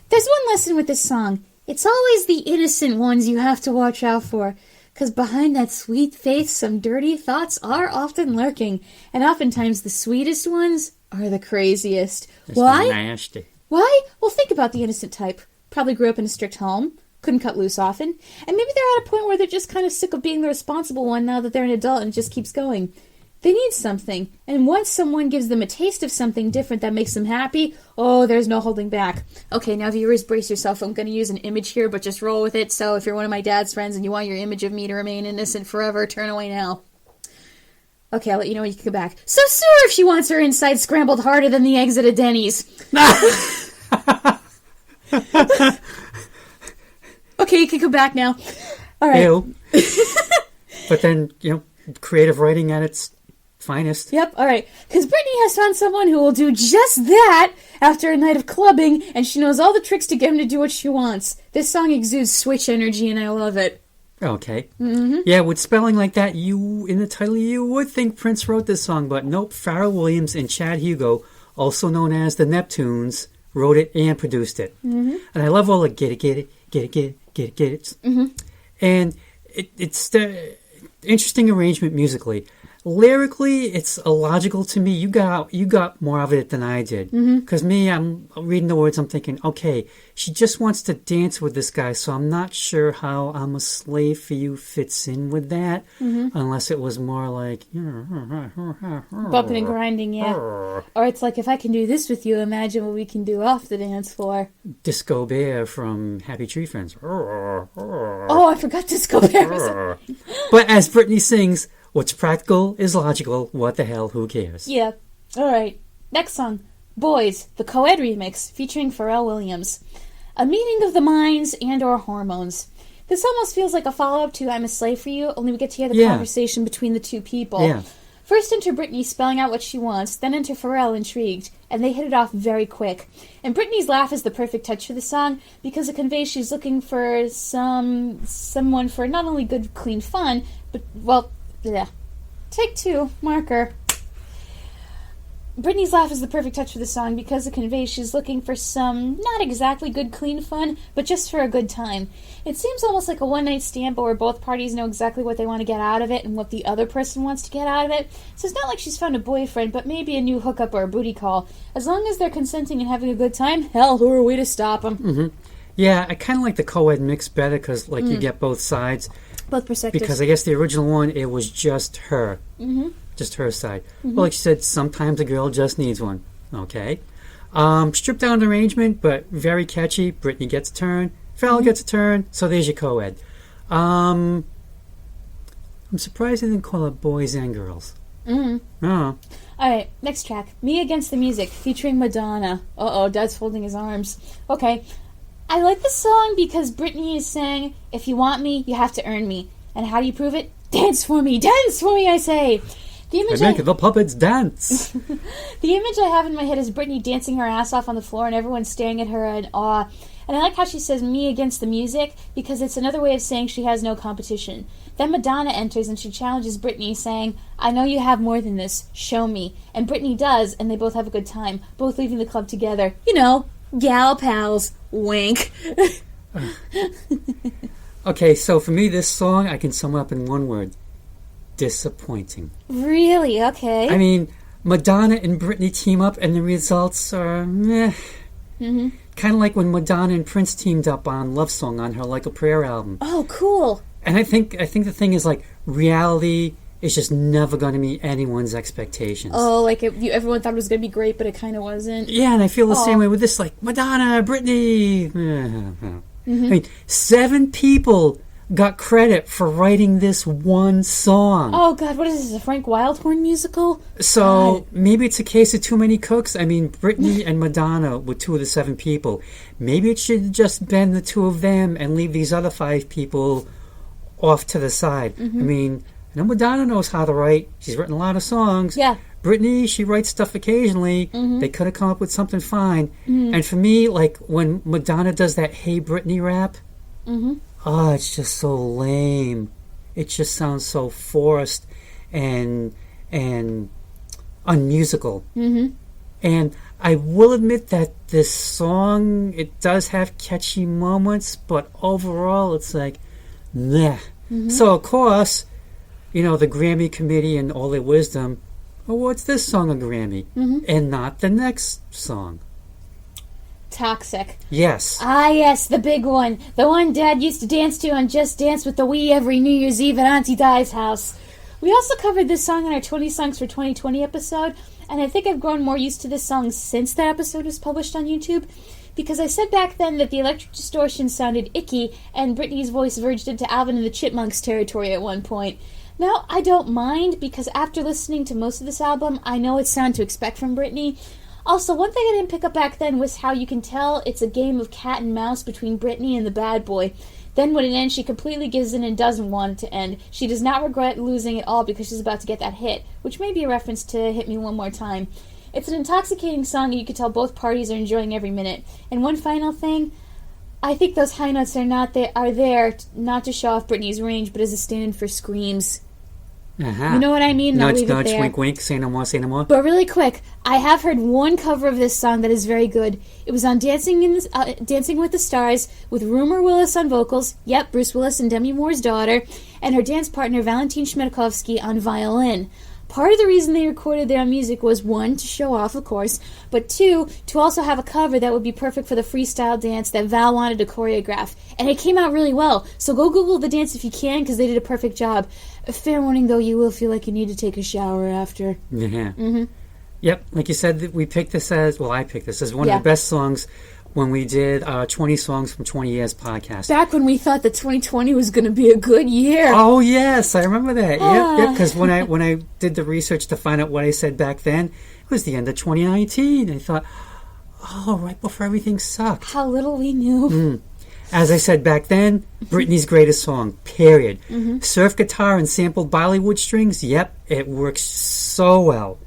there's one lesson with this song. It's always the innocent ones you have to watch out for, because behind that sweet face, some dirty thoughts are often lurking, and oftentimes the sweetest ones are the craziest. Why? Nasty. Why? Well, think about the innocent type. Probably grew up in a strict home, couldn't cut loose often, and maybe they're at a point where they're just kind of sick of being the responsible one now that they're an adult and it just keeps going. They need something, and once someone gives them a taste of something different that makes them happy, there's no holding back. Okay, now viewers, brace yourself. I'm going to use an image here, but just roll with it. So if you're one of my dad's friends and you want your image of me to remain innocent forever, turn away now. Okay, I'll let you know when you can come back. So sue her if she wants her inside scrambled harder than the eggs at a Denny's. Okay, you can come back now. All right. Ew. But then, creative writing at its finest. Yep, all right. Because Britney has found someone who will do just that after a night of clubbing, and she knows all the tricks to get him to do what she wants. This song exudes Switch energy, and I love it. Okay. Mm-hmm. Yeah, with spelling like that, in the title, you would think Prince wrote this song, but nope. Pharrell Williams and Chad Hugo, also known as the Neptunes, wrote it and produced it. Mm-hmm. And I love all the get it. Mm-hmm. And it's the interesting arrangement musically. Lyrically, it's illogical to me. You got more of it than I did. Because me, I'm reading the words, I'm thinking, okay, she just wants to dance with this guy, so I'm not sure how I'm a slave for you fits in with that, unless it was more like... bumping and grinding, yeah. Or it's like, if I can do this with you, imagine what we can do off the dance floor. Disco Bear from Happy Tree Friends. Oh, I forgot Disco Bear. But as Britney sings... what's practical is logical. What the hell? Who cares? Yeah. All right. Next song. Boys, the co-ed remix featuring Pharrell Williams. A meeting of the minds and or hormones. This almost feels like a follow-up to I'm a Slave for You, only we get to hear the conversation between the two people. Yeah. First enter Britney spelling out what she wants, then enter Pharrell intrigued, and they hit it off very quick. And Britney's laugh is the perfect touch for the song because it conveys she's looking for someone for not only good, clean fun, but, well... yeah. Take 2. Marker. Britney's laugh is the perfect touch for the song because it conveys she's looking for some not exactly good, clean fun, but just for a good time. It seems almost like a one-night stand, but where both parties know exactly what they want to get out of it and what the other person wants to get out of it. So it's not like she's found a boyfriend, but maybe a new hookup or a booty call. As long as they're consenting and having a good time, hell, who are we to stop them? Mm-hmm. Yeah, I kind of like the co-ed mix better because, you get both sides. Both perspectives. Because I guess the original one, it was just her. Mm-hmm. Just her side. Mm-hmm. Well, like she said, sometimes a girl just needs one. Okay. Stripped down arrangement, but very catchy. Britney gets a turn. Pharrell gets a turn. So there's your co-ed. I'm surprised they didn't call it boys and girls. Mm-hmm. Oh. All right, next track. Me Against the Music, featuring Madonna. Uh-oh, Dad's folding his arms. Okay. I like this song because Britney is saying, if you want me, you have to earn me. And how do you prove it? Dance for me, I say. The image I make the puppets dance. The image I have in my head is Britney dancing her ass off on the floor and everyone staring at her in awe. And I like how she says me against the music because it's another way of saying she has no competition. Then Madonna enters and she challenges Britney saying, I know you have more than this. Show me. And Britney does, and they both have a good time, both leaving the club together. You know, gal pals. Wink. Okay, so for me, this song, I can sum up in one word. Disappointing. Really? Okay. I mean, Madonna and Britney team up, and the results are meh. Mm-hmm. Kind of like when Madonna and Prince teamed up on Love Song on her Like a Prayer album. Oh, cool. And I think the thing is, like, reality is just never going to meet anyone's expectations. Oh, like everyone thought it was going to be great, but it kind of wasn't. Yeah, and I feel the same way with this, like, Madonna, Britney. I mean, 7 people got credit for writing this one song. Oh, God, what is this, a Frank Wildhorn musical? So maybe it's a case of too many cooks. I mean, Britney and Madonna were 2 of the 7 people. Maybe it should have just been the 2 of them and leave these other 5 people off to the side. I mean, I know Madonna knows how to write. She's written a lot of songs. Yeah. Brittany, she writes stuff occasionally. They could have come up with something fine. And for me, like, when Madonna does that Hey Brittany rap, oh, it's just so lame. It just sounds so forced and unmusical. And I will admit that this song, it does have catchy moments, but overall it's like, meh. So, of course, you know, the Grammy committee and all their wisdom awards this song a Grammy and not the next song. Toxic. Yes. Ah, yes, the big one. The one Dad used to dance to on Just Dance with the Wii every New Year's Eve at Auntie Di's house. We also covered this song in our 20 Songs for 2020 episode, and I think I've grown more used to this song since that episode was published on YouTube, because I said back then that the electric distortion sounded icky, and Britney's voice verged into Alvin and the Chipmunks territory at one point. Now, I don't mind, because after listening to most of this album, I know it's sound to expect from Britney. Also, one thing I didn't pick up back then was how you can tell it's a game of cat and mouse between Britney and the bad boy. Then when it ends, she completely gives in and doesn't want it to end. She does not regret losing at all because she's about to get that hit, which may be a reference to Hit Me One More Time. It's an intoxicating song, and you can tell both parties are enjoying every minute. And one final thing, I think those high notes are there not to show off Britney's range, but as a stand-in for screams. You know what I mean? Nudge, nudge, wink, wink, say no more, say no more. But really quick, I have heard one cover of this song that is very good. It was on Dancing with the Stars with Rumor Willis on vocals, yep, Bruce Willis and Demi Moore's daughter, and her dance partner Valentin Schmidtkovsky on violin. Part of the reason they recorded their music was, 1, to show off, of course, but 2, to also have a cover that would be perfect for the freestyle dance that Val wanted to choreograph. And it came out really well, so go Google the dance if you can, because they did a perfect job. A fair warning, though, you will feel like you need to take a shower after. Yeah. Yep, like you said, we picked this as, well, I picked this as one of the best songs when we did 20 Songs from 20 Years podcast. Back when we thought that 2020 was going to be a good year. Oh, yes, I remember that. Yep, because when I did the research to find out what I said back then, it was the end of 2019. I thought, oh, right before everything sucked. How little we knew. As I said back then, Britney's greatest song, period. Surf guitar and sampled Bollywood strings, yep, it works so well.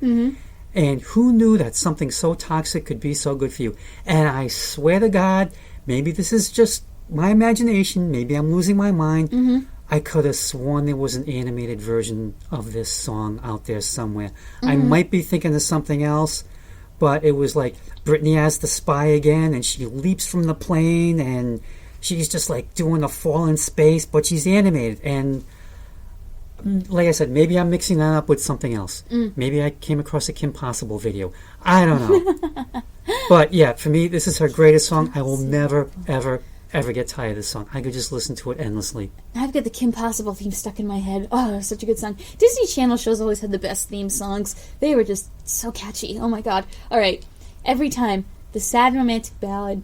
And who knew that something so toxic could be so good for you? And I swear to God, maybe this is just my imagination, maybe I'm losing my mind. I could have sworn there was an animated version of this song out there somewhere. I might be thinking of something else, but it was like Britney as the spy again, and she leaps from the plane, and she's just like doing a fall in space, but she's animated. And like I said, maybe I'm mixing that up with something else. Maybe I came across a Kim Possible video. I don't know. But yeah, for me, this is her greatest song. I will never, ever, ever get tired of this song. I could just listen to it endlessly. I've got the Kim Possible theme stuck in my head. Oh, such a good song. Disney Channel shows always had the best theme songs. They were just so catchy. Oh my God. All right. Every time. The Sad Romantic Ballad.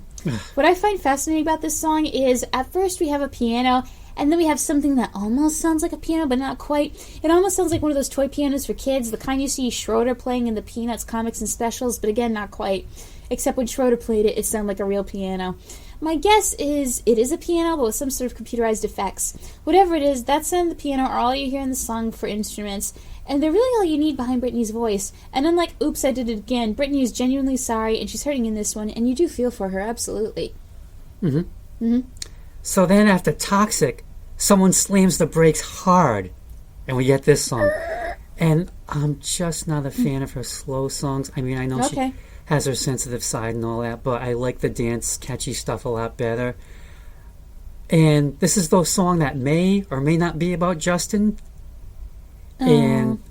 What I find fascinating about this song is at first we have a piano, and then we have something that almost sounds like a piano, but not quite. It almost sounds like one of those toy pianos for kids, the kind you see Schroeder playing in the Peanuts comics and specials, but again, not quite. Except when Schroeder played it, it sounded like a real piano. My guess is it is a piano, but with some sort of computerized effects. Whatever it is, that sound and the piano are all you hear in the song for instruments, and they're really all you need behind Britney's voice. And unlike Oops, I Did It Again, Britney is genuinely sorry, and she's hurting in this one, and you do feel for her, absolutely. So then after Toxic, someone slams the brakes hard, and we get this song. And I'm just not a fan of her slow songs. I mean, I know she has her sensitive side and all that, but I like the dance, catchy stuff a lot better. And this is the song that may or may not be about Justin. And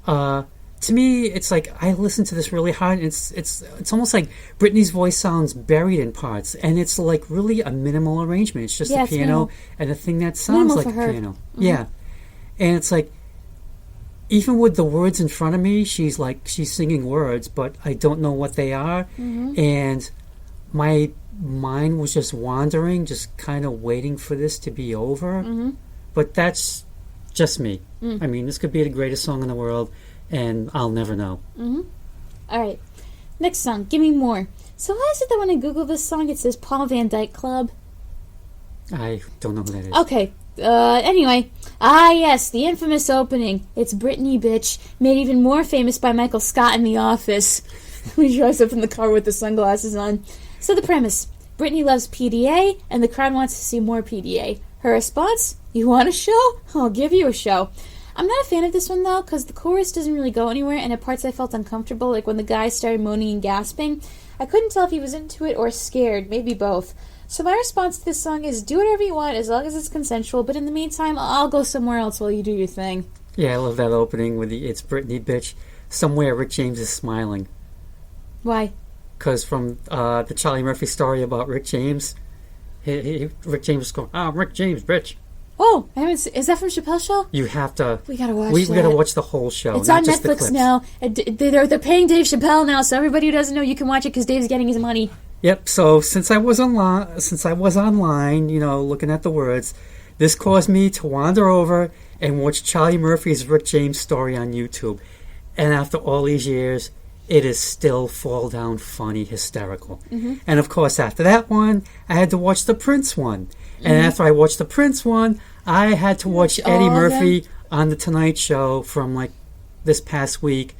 to me, it's like I listen to this really hard. And it's almost like Britney's voice sounds buried in parts, and it's like really a minimal arrangement. It's just a piano and a thing that sounds like a piano. Yeah, and it's like even with the words in front of me, she's singing words, but I don't know what they are, and my mind was just wandering, just kind of waiting for this to be over. But that's just me. I mean, this could be the greatest song in the world, and I'll never know. All right. Next song, Give Me More. So why is it that when I Google this song, it says Paul Van Dyke Club? I don't know who that is. Okay. Anyway. Ah, yes, the infamous opening. It's Britney, bitch. Made even more famous by Michael Scott in The Office. He drives up in the car with the sunglasses on. So the premise. Britney loves PDA, and the crowd wants to see more PDA. Her response? You want a show? I'll give you a show. I'm not a fan of this one, though, because the chorus doesn't really go anywhere, and at parts I felt uncomfortable, like when the guy started moaning and gasping. I couldn't tell if he was into it or scared, maybe both. So my response to this song is, do whatever you want, as long as it's consensual, but in the meantime, I'll go somewhere else while you do your thing. Yeah, I love that opening with the It's Britney, bitch. Somewhere Rick James is smiling. Why? Because from the Charlie Murphy story about Rick James, Rick James is going, Rick James, bitch. Oh, is that from Chappelle's Show? You have to. We gotta watch We gotta watch the whole show. It's on Netflix now. They're paying Dave Chappelle now, so everybody who doesn't know, you can watch it because Dave's getting his money. Yep. So since I was online, looking at the words, this caused me to wander over and watch Charlie Murphy's Rick James story on YouTube. And after all these years, it is still fall down funny, hysterical. And of course, after that one, I had to watch the Prince one. And after I watched the Prince one, I had to watch Eddie Murphy on The Tonight Show from this past week,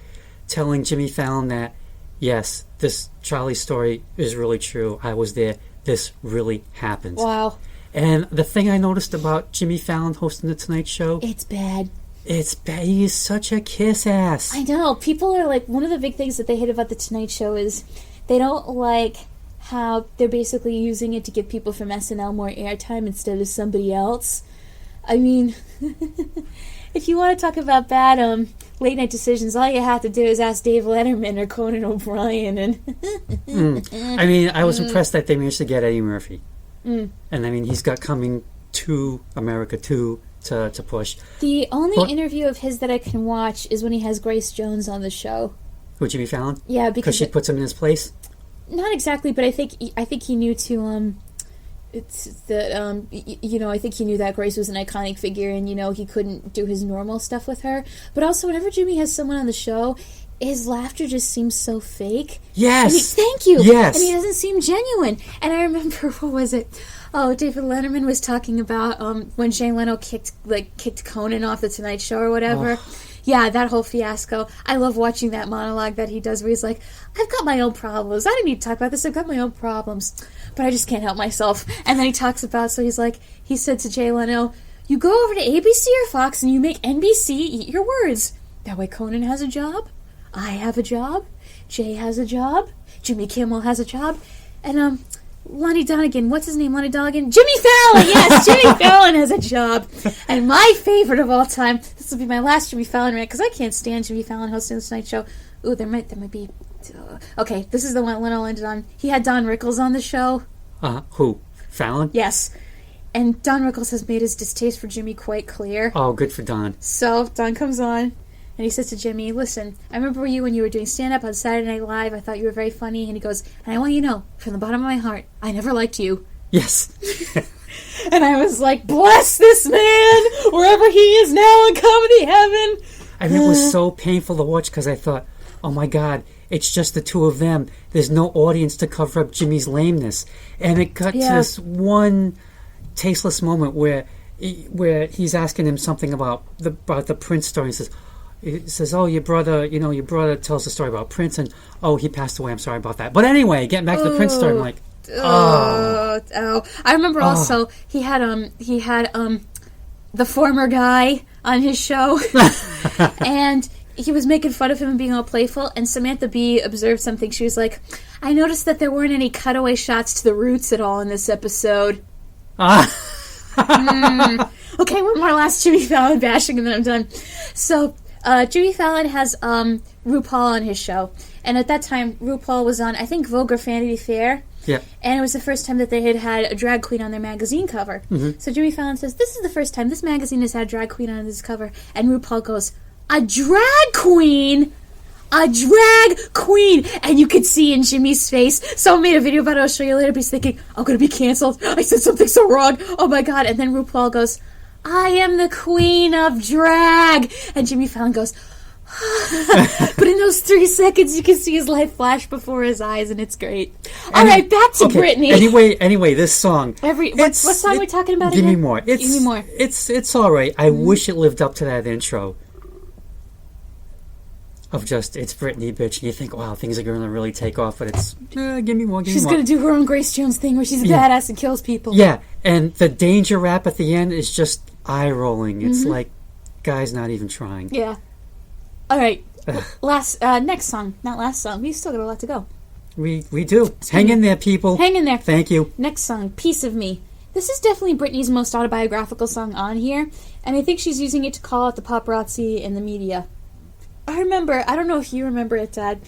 telling Jimmy Fallon that, yes, this Charlie story is really true. I was there. This really happened. Wow. And the thing I noticed about Jimmy Fallon hosting The Tonight Show... It's bad. It's bad. He's such a kiss ass. I know. People are one of the big things that they hate about The Tonight Show is they don't like how they're basically using it to give people from SNL more airtime instead of somebody else. I mean, if you want to talk about bad late night decisions, all you have to do is ask Dave Letterman or Conan O'Brien. And I mean, I was impressed that they managed to get Eddie Murphy. And I mean, he's got Coming to America 2 to push. The only interview of his that I can watch is when he has Grace Jones on the show. Who, Jimmy Fallon? Yeah, because she puts him in his place. Not exactly, but I think he knew to it's that I think he knew that Grace was an iconic figure, and he couldn't do his normal stuff with her. But also, whenever Jimmy has someone on the show, his laughter just seems so fake. Yes. Thank you. Yes. And he doesn't seem genuine. And I remember, what was it? Oh, David Letterman was talking about when Jay Leno kicked Conan off the Tonight Show or whatever. Oh. Yeah, that whole fiasco. I love watching that monologue that he does where he's like, I've got my own problems. I don't need to talk about this. I've got my own problems. But I just can't help myself. And then he talks about, so he's like, he said to Jay Leno, you go over to ABC or Fox and you make NBC eat your words. That way Conan has a job. I have a job. Jay has a job. Jimmy Kimmel has a job. And, Lonnie Donegan, what's his name, Lonnie Donegan? Jimmy Fallon, yes, Jimmy Fallon has a job. And my favorite of all time, this will be my last Jimmy Fallon rant, because I can't stand Jimmy Fallon hosting this Tonight Show. Ooh, there might be... okay, this is the one I'll end it on. He had Don Rickles on the show. Who? Fallon? Yes. And Don Rickles has made his distaste for Jimmy quite clear. Oh, good for Don. So, Don comes on. And he says to Jimmy, listen, I remember you when you were doing stand-up on Saturday Night Live. I thought you were very funny. And he goes, and I want you to know, from the bottom of my heart, I never liked you. Yes. And I was like, bless this man, wherever he is now in comedy heaven. I mean, it was so painful to watch because I thought, oh my God, it's just the two of them. There's no audience to cover up Jimmy's lameness. And it got to this one tasteless moment where he's asking him something about the Prince story. He says, oh, your brother tells a story about Prince, and oh, he passed away. I'm sorry about that. But anyway, getting back to the Prince story, I'm like, oh. I remember also he had the former guy on his show, and he was making fun of him and being all playful, and Samantha Bee observed something. She was like, I noticed that there weren't any cutaway shots to the roots at all in this episode. Okay, one more last Jimmy Fallon bashing and then I'm done. So, Jimmy Fallon has RuPaul on his show, and at that time, RuPaul was on, I think, Vogue or Vanity Fair. Yeah. And it was the first time that they had a drag queen on their magazine cover. Mm-hmm. So Jimmy Fallon says, this is the first time this magazine has had a drag queen on this cover. And RuPaul goes, a drag queen? A drag queen! And you could see in Jimmy's face, someone made a video about it, I'll show you later, but he's thinking, I'm going to be canceled. I said something so wrong. Oh my God. And then RuPaul goes, I am the queen of drag. And Jimmy Fallon goes, but in those 3 seconds, you can see his life flash before his eyes, and it's great. All right, back to Britney. Anyway, this song. What song are we talking about Give again? Me More. Give Me More. It's all right. I wish it lived up to that intro of just, it's Britney, bitch. And you think, wow, things are going to really take off, but it's, give me more, give me more. She's going to do her own Grace Jones thing where she's a badass and kills people. Yeah, and the danger rap at the end is just eye-rolling. It's like, guys not even trying. Yeah. All right, next song. Not last song. We've still got a lot to go. We do. Hang in there, people. Hang in there. Thank you. Next song, Piece of Me. This is definitely Britney's most autobiographical song on here, and I think she's using it to call out the paparazzi and the media. I don't know if you remember it, Dad,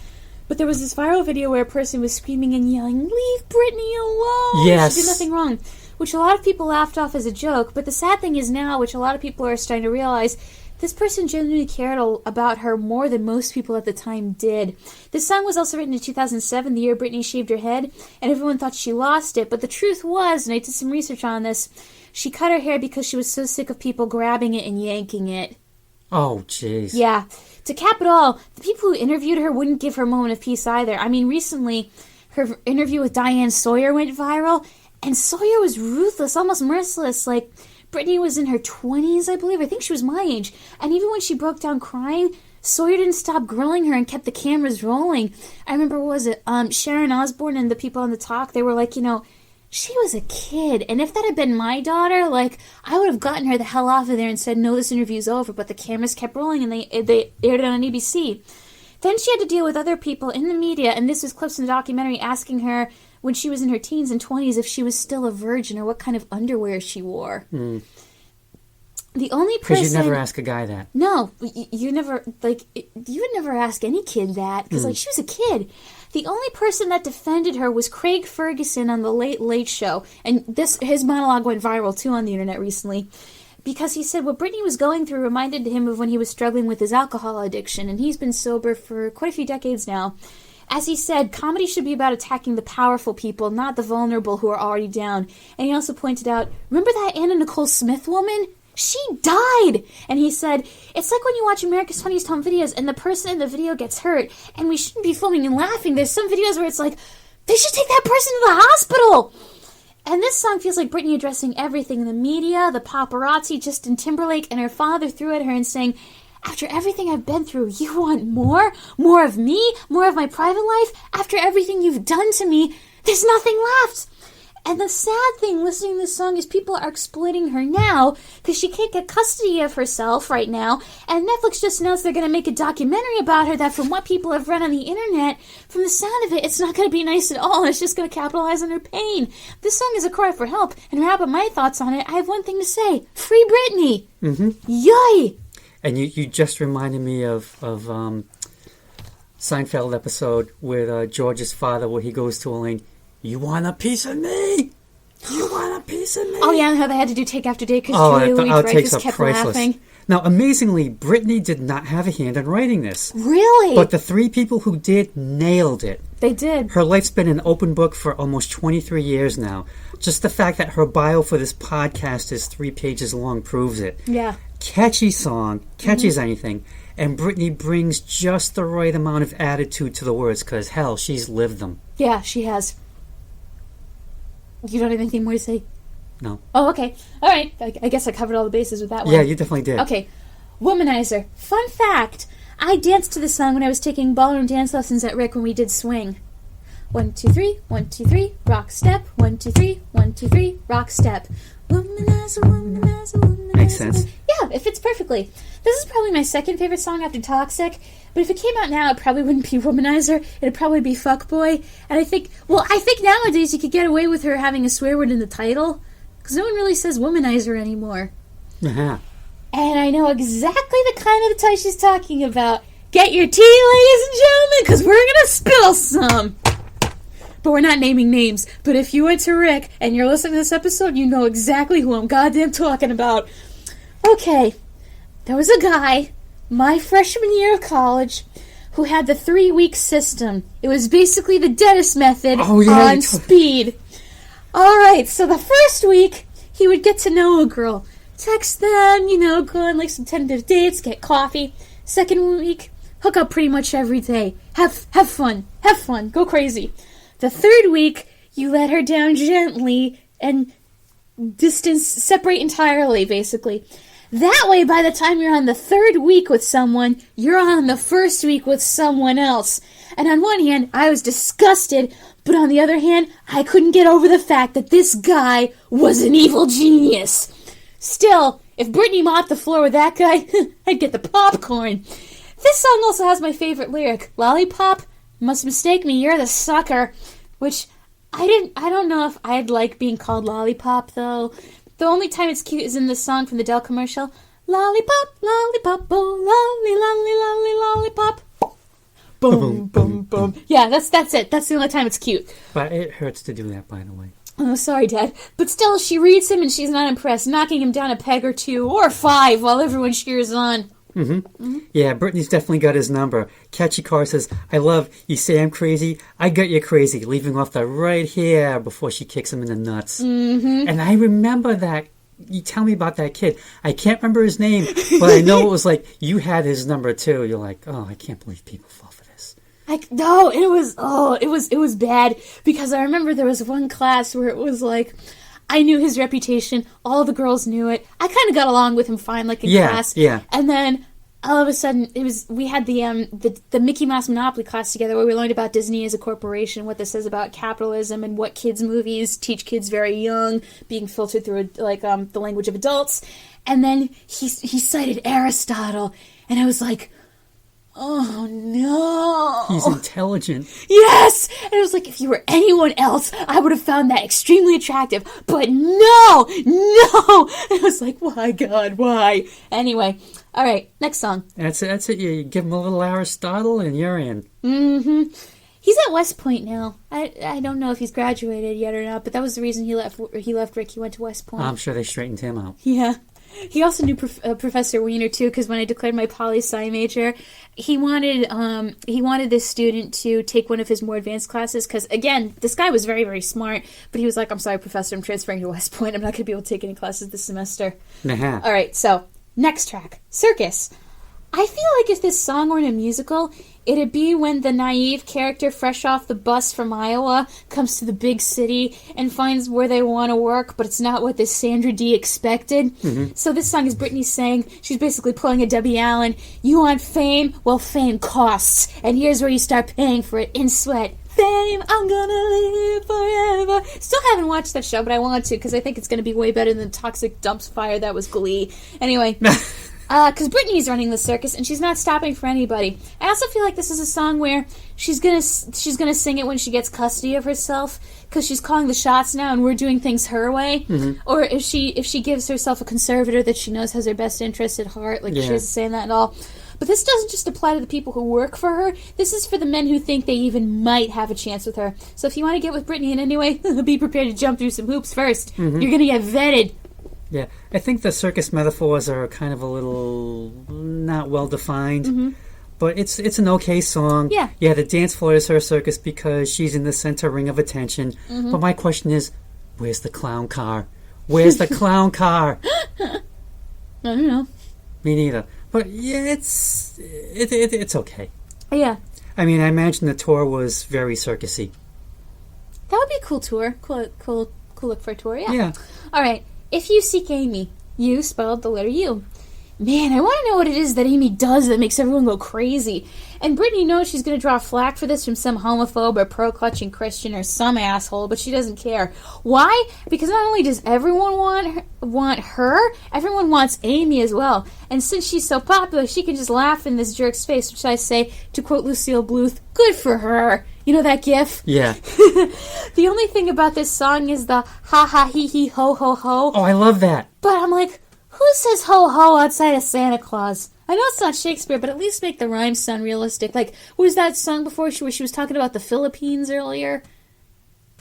but there was this viral video where a person was screaming and yelling, leave Britney alone! Yes. She did nothing wrong, which a lot of people laughed off as a joke, but the sad thing is now, which a lot of people are starting to realize, this person genuinely cared about her more than most people at the time did. This song was also written in 2007, the year Britney shaved her head, and everyone thought she lost it. But the truth was, and I did some research on this, she cut her hair because she was so sick of people grabbing it and yanking it. Oh, jeez. Yeah. To cap it all, the people who interviewed her wouldn't give her a moment of peace either. I mean, recently, her interview with Diane Sawyer went viral, and Sawyer was ruthless, almost merciless, like... Britney was in her 20s, I believe. I think she was my age. And even when she broke down crying, Sawyer didn't stop grilling her and kept the cameras rolling. I remember, Sharon Osbourne and the people on the talk, they were like, she was a kid. And if that had been my daughter, I would have gotten her the hell off of there and said, no, this interview's over. But the cameras kept rolling and they aired it on ABC. Then she had to deal with other people in the media, and this was clips in the documentary asking her when she was in her teens and 20s if she was still a virgin or what kind of underwear she wore. Mm. The only person... Because you'd never ask a guy that. No, you never, you would never ask any kid that, because, she was a kid. The only person that defended her was Craig Ferguson on The Late Late Show, and his monologue went viral, too, on the internet recently, because he said what Britney was going through reminded him of when he was struggling with his alcohol addiction, and he's been sober for quite a few decades now. As he said, comedy should be about attacking the powerful people, not the vulnerable who are already down. And he also pointed out, remember that Anna Nicole Smith woman? She died! And he said, it's like when you watch America's Funniest Home Videos and the person in the video gets hurt, and we shouldn't be filming and laughing. There's some videos where it's like, they should take that person to the hospital! And this song feels like Britney addressing everything, the media, the paparazzi, Justin Timberlake, and her father threw at her and saying, after everything I've been through, you want more? More of me? More of my private life? After everything you've done to me, there's nothing left. And the sad thing listening to this song is people are exploiting her now because she can't get custody of herself right now. And Netflix just announced they're going to make a documentary about her that from what people have read on the internet, from the sound of it, it's not going to be nice at all. It's just going to capitalize on her pain. This song is a cry for help. And to wrap up my thoughts on it, I have one thing to say. Free Britney! Mm-hmm. Yay! And you just reminded me of Seinfeld episode with George's father where he goes to Elaine, you want a piece of me? You want a piece of me? Oh, yeah, and how they had to do take after day because Julia Louis-Dreyfus kept laughing. Now, amazingly, Britney did not have a hand in writing this. Really? But the 3 people who did nailed it. They did. Her life's been an open book for almost 23 years now. Just the fact that her bio for this podcast is 3 pages long proves it. Yeah. Catchy song, catchy as anything. And Britney brings just the right amount of attitude to the words, because, hell, she's lived them. Yeah, she has. You don't have anything more to say? No. Oh, okay. All right. I guess I covered all the bases with that one. Yeah, you definitely did. Okay. Womanizer. Fun fact. I danced to this song when I was taking ballroom dance lessons at Rick when we did swing. 1, 2, 3, 1, 2, 3, rock step. 1, 2, 3, 1, 2, 3, rock step. Womanizer, womanizer, womanizer. Makes sense. Yeah, it fits perfectly. This is probably my second favorite song after Toxic, but if it came out now, it probably wouldn't be Womanizer. It'd probably be Fuckboy. And I think nowadays you could get away with her having a swear word in the title, because no one really says Womanizer anymore. Uh-huh. And I know exactly the kind of tie she's talking about. Get your tea, ladies and gentlemen, because we're going to spill some. But we're not naming names. But if you went to Rick and you're listening to this episode, you know exactly who I'm goddamn talking about. Okay, there was a guy, my freshman year of college, who had the 3-week system. It was basically the dentist method on speed. Alright, so the first week, he would get to know a girl. Text them, go on like some tentative dates, get coffee. Second week, hook up pretty much every day. Have fun, go crazy. The third week, you let her down gently and separate entirely, basically. That way, by the time you're on the third week with someone, you're on the first week with someone else. And on one hand, I was disgusted, but on the other hand, I couldn't get over the fact that this guy was an evil genius. Still, if Britney mopped the floor with that guy, I'd get the popcorn. This song also has my favorite lyric, Lollipop, must mistake me, you're the sucker. Which, I don't know if I'd like being called Lollipop, though. The only time it's cute is in the song from the Dell commercial. Lollipop, lollipop, oh, lolly, lolly, lolly, lollipop. Boom, boom, boom. Yeah, that's it. That's the only time it's cute. But it hurts to do that, by the way. Oh, sorry, Dad. But still, she reads him and she's not impressed, knocking him down a peg or 2 or 5 while everyone cheers on. Mm-hmm. Yeah, Britney's definitely got his number. Catchy car says, I love, you say I'm crazy, I got you crazy, leaving off the right here before she kicks him in the nuts. Mm-hmm. And I remember that. You tell me about that kid. I can't remember his name, but I know it was like, you had his number too. You're like, oh, I can't believe people fall for this. No, it was bad, because I remember there was one class where it was like, I knew his reputation, all the girls knew it, I kind of got along with him fine, like in class, and then all of a sudden, we had the Mickey Mouse Monopoly class together where we learned about Disney as a corporation, what this says about capitalism, and what kids' movies teach kids very young, being filtered through the language of adults, and then he cited Aristotle, and I was like, oh, no. He's intelligent. Yes! And it was like, if you were anyone else, I would have found that extremely attractive. But no! And I was like, why, God, why? Anyway, all right, next song. That's it. You give him a little Aristotle and you're in. Mm-hmm. He's at West Point now. I don't know if he's graduated yet or not, but that was the reason he left Rick. He went to West Point. I'm sure they straightened him out. Yeah. He also knew Professor Wiener too, because when I declared my poli-sci major, he wanted this student to take one of his more advanced classes. Because again, this guy was very, very smart, but he was like, "I'm sorry, Professor, I'm transferring to West Point. I'm not going to be able to take any classes this semester." Uh-huh. All right, so next track, Circus. I feel like if this song were in a musical, it'd be when the naive character fresh off the bus from Iowa comes to the big city and finds where they want to work, but it's not what this Sandra Dee expected. Mm-hmm. So this song is Britney saying, she's basically pulling a Debbie Allen, you want fame? Well, fame costs. And here's where you start paying for it in sweat. Fame, I'm gonna live forever. Still haven't watched that show, but I want to because I think it's going to be way better than Toxic Dumps Fire that was Glee. Anyway... because Britney's running the circus and she's not stopping for anybody. I also feel like this is a song where she's gonna sing it when she gets custody of herself, because she's calling the shots now and we're doing things her way. Mm-hmm. Or if she gives herself a conservator that she knows has her best interest at heart, like she isn't saying that at all. But this doesn't just apply to the people who work for her. This is for the men who think they even might have a chance with her. So if you want to get with Britney in any way, be prepared to jump through some hoops first. Mm-hmm. You're gonna get vetted. Yeah, I think the circus metaphors are kind of a little not well defined, mm-hmm. but it's an okay song. Yeah, the dance floor is her circus because she's in the center ring of attention. Mm-hmm. But my question is, where's the clown car? Where's the clown car? I don't know. Me neither. But yeah, it's okay. Yeah. I mean, I imagine the tour was very circusy. That would be a cool tour. Cool look for a tour, yeah. Yeah. All right. If you seek Amy, you spelled the letter U. Man, I want to know what it is that Amy does that makes everyone go crazy. And Britney knows she's going to draw flack for this from some homophobe or pearl-clutching Christian or some asshole, but she doesn't care. Why? Because not only does everyone want her, everyone wants Amy as well. And since she's so popular, she can just laugh in this jerk's face, which I say, to quote Lucille Bluth, good for her. You know that gif? Yeah. The only thing about this song is the ha-ha, hee-hee, ho-ho-ho. Oh, I love that. But I'm like, who says ho-ho outside of Santa Claus? I know it's not Shakespeare, but at least make the rhymes sound realistic. Like, what was that song before where she was talking about the Philippines earlier?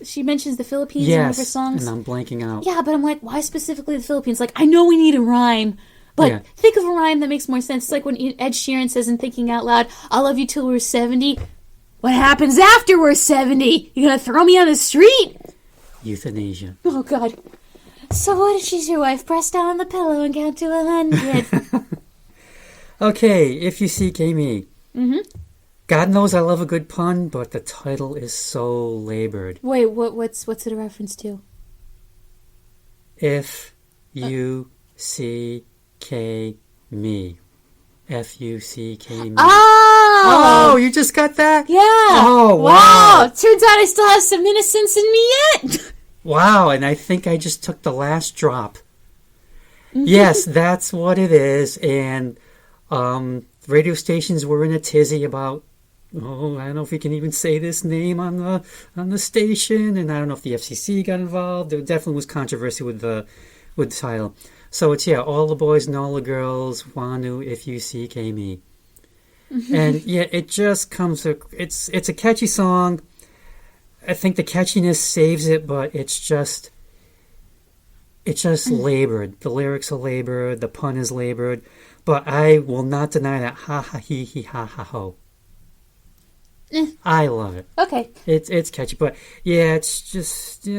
She mentions the Philippines in one of her songs. And I'm blanking out. Yeah, but I'm like, why specifically the Philippines? Like, I know we need a rhyme, but think of a rhyme that makes more sense. It's like when Ed Sheeran says in Thinking Out Loud, I'll love you till we're 70. What happens after we're 70? You gonna throw me on the street? Euthanasia. Oh, God. So what if she's your wife? Press down on the pillow and count to 100. Okay, if you seek Amy. Mm-hmm. God knows I love a good pun, but the title is so labored. Wait, what's it a reference to? If you C-K me. F-U-C-K me. Oh! Oh, you just got that? Yeah. Oh, wow. Turns out I still have some innocence in me yet. Wow, and I think I just took the last drop. Yes, that's what it is. And radio stations were in a tizzy about, I don't know if we can even say this name on the station, and I don't know if the FCC got involved. There definitely was controversy with the title. So it's, all the boys and all the girls want to if you seek Amy. And it just comes, it's a catchy song. I think the catchiness saves it, but it's just labored. The lyrics are labored, the pun is labored, but I will not deny that ha ha he he ha ha ho. I love it. Okay. It's catchy, but it's just All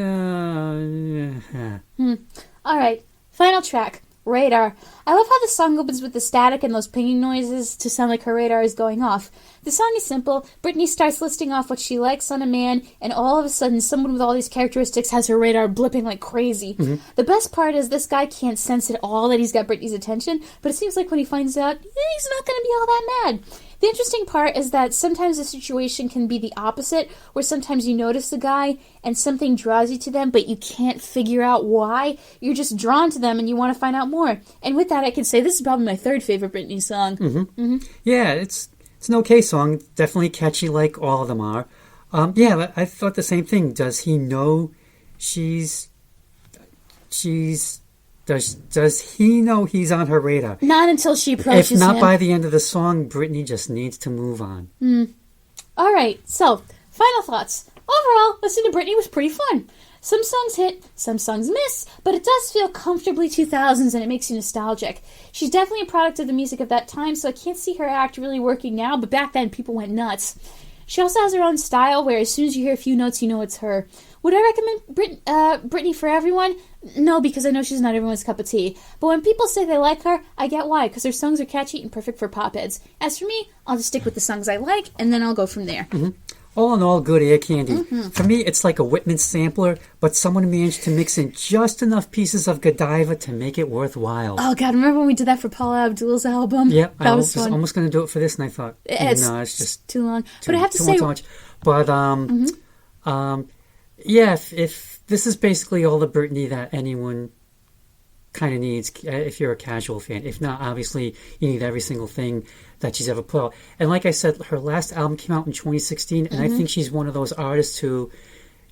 right. Final track. Radar. I love how the song opens with the static and those pinging noises to sound like her radar is going off. The song is simple. Britney starts listing off what she likes on a man, and all of a sudden someone with all these characteristics has her radar blipping like crazy. Mm-hmm. The best part is this guy can't sense at all that he's got Britney's attention, but it seems like when he finds out, he's not going to be all that mad. The interesting part is that sometimes the situation can be the opposite, where sometimes you notice a guy and something draws you to them, but you can't figure out why. You're just drawn to them and you want to find out more. And with that, I can say this is probably my third favorite Britney song. Mm-hmm. Mm-hmm. Yeah, it's an okay song. Definitely catchy like all of them are. I thought the same thing. Does he know Does he know he's on her radar? Not until she approaches him. If not by the end of the song, Britney just needs to move on. All right, so, final thoughts. Overall, listening to Britney was pretty fun. Some songs hit, some songs miss, but it does feel comfortably 2000s and it makes you nostalgic. She's definitely a product of the music of that time, so I can't see her act really working now, but back then people went nuts. She also has her own style where as soon as you hear a few notes, you know it's her. Would I recommend Britney for everyone? No, because I know she's not everyone's cup of tea. But when people say they like her, I get why, because her songs are catchy and perfect for pop heads. As for me, I'll just stick with the songs I like, and then I'll go from there. Mm-hmm. All in all, good ear candy. Mm-hmm. For me, it's like a Whitman sampler, but someone managed to mix in just enough pieces of Godiva to make it worthwhile. Oh, God, remember when we did that for Paula Abdul's album? Yep, that I was fun. almost going to do it for this, and I thought, it's just too long. But I have to say... Too much. But, if this is basically all the Britney that anyone kind of needs, if you're a casual fan. If not, obviously, you need every single thing that she's ever put out. And like I said, her last album came out in 2016, and I think she's one of those artists who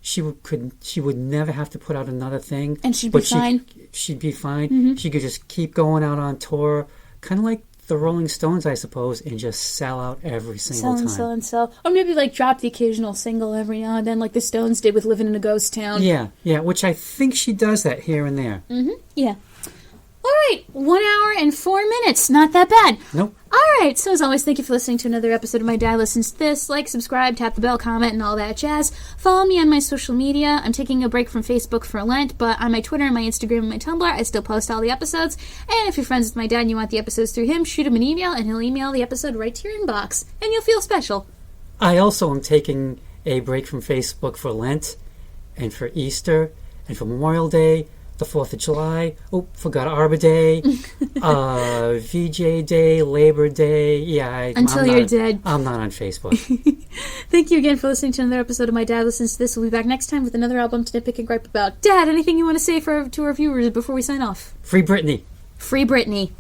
she would never have to put out another thing. And she'd be fine. She'd be fine. She could just keep going out on tour, kind of like the Rolling Stones, I suppose, and just sell out every single time. Sell. Or maybe like drop the occasional single every now and then, like the Stones did with Living in a Ghost Town. Yeah, which I think she does that here and there. Yeah. All right, 1 hour and 4 minutes. Not that bad. Nope. All right, so as always, thank you for listening to another episode of My Dad Listens to This. Like, subscribe, tap the bell, comment, and all that jazz. Follow me on my social media. I'm taking a break from Facebook for Lent, but on my Twitter and my Instagram and my Tumblr, I still post all the episodes. And if you're friends with my dad and you want the episodes through him, shoot him an email, and he'll email the episode right to your inbox. And you'll feel special. I also am taking a break from Facebook for Lent, and for Easter, and for Memorial Day, the 4th of July, forgot Arbor Day, VJ Day, Labor Day. Yeah, Until you're dead. I'm not on Facebook. Thank you again for listening to another episode of My Dad Listens to This. We'll be back next time with another album to nitpick and gripe about. Dad, anything you want to say to our viewers before we sign off? Free Britney. Free Britney.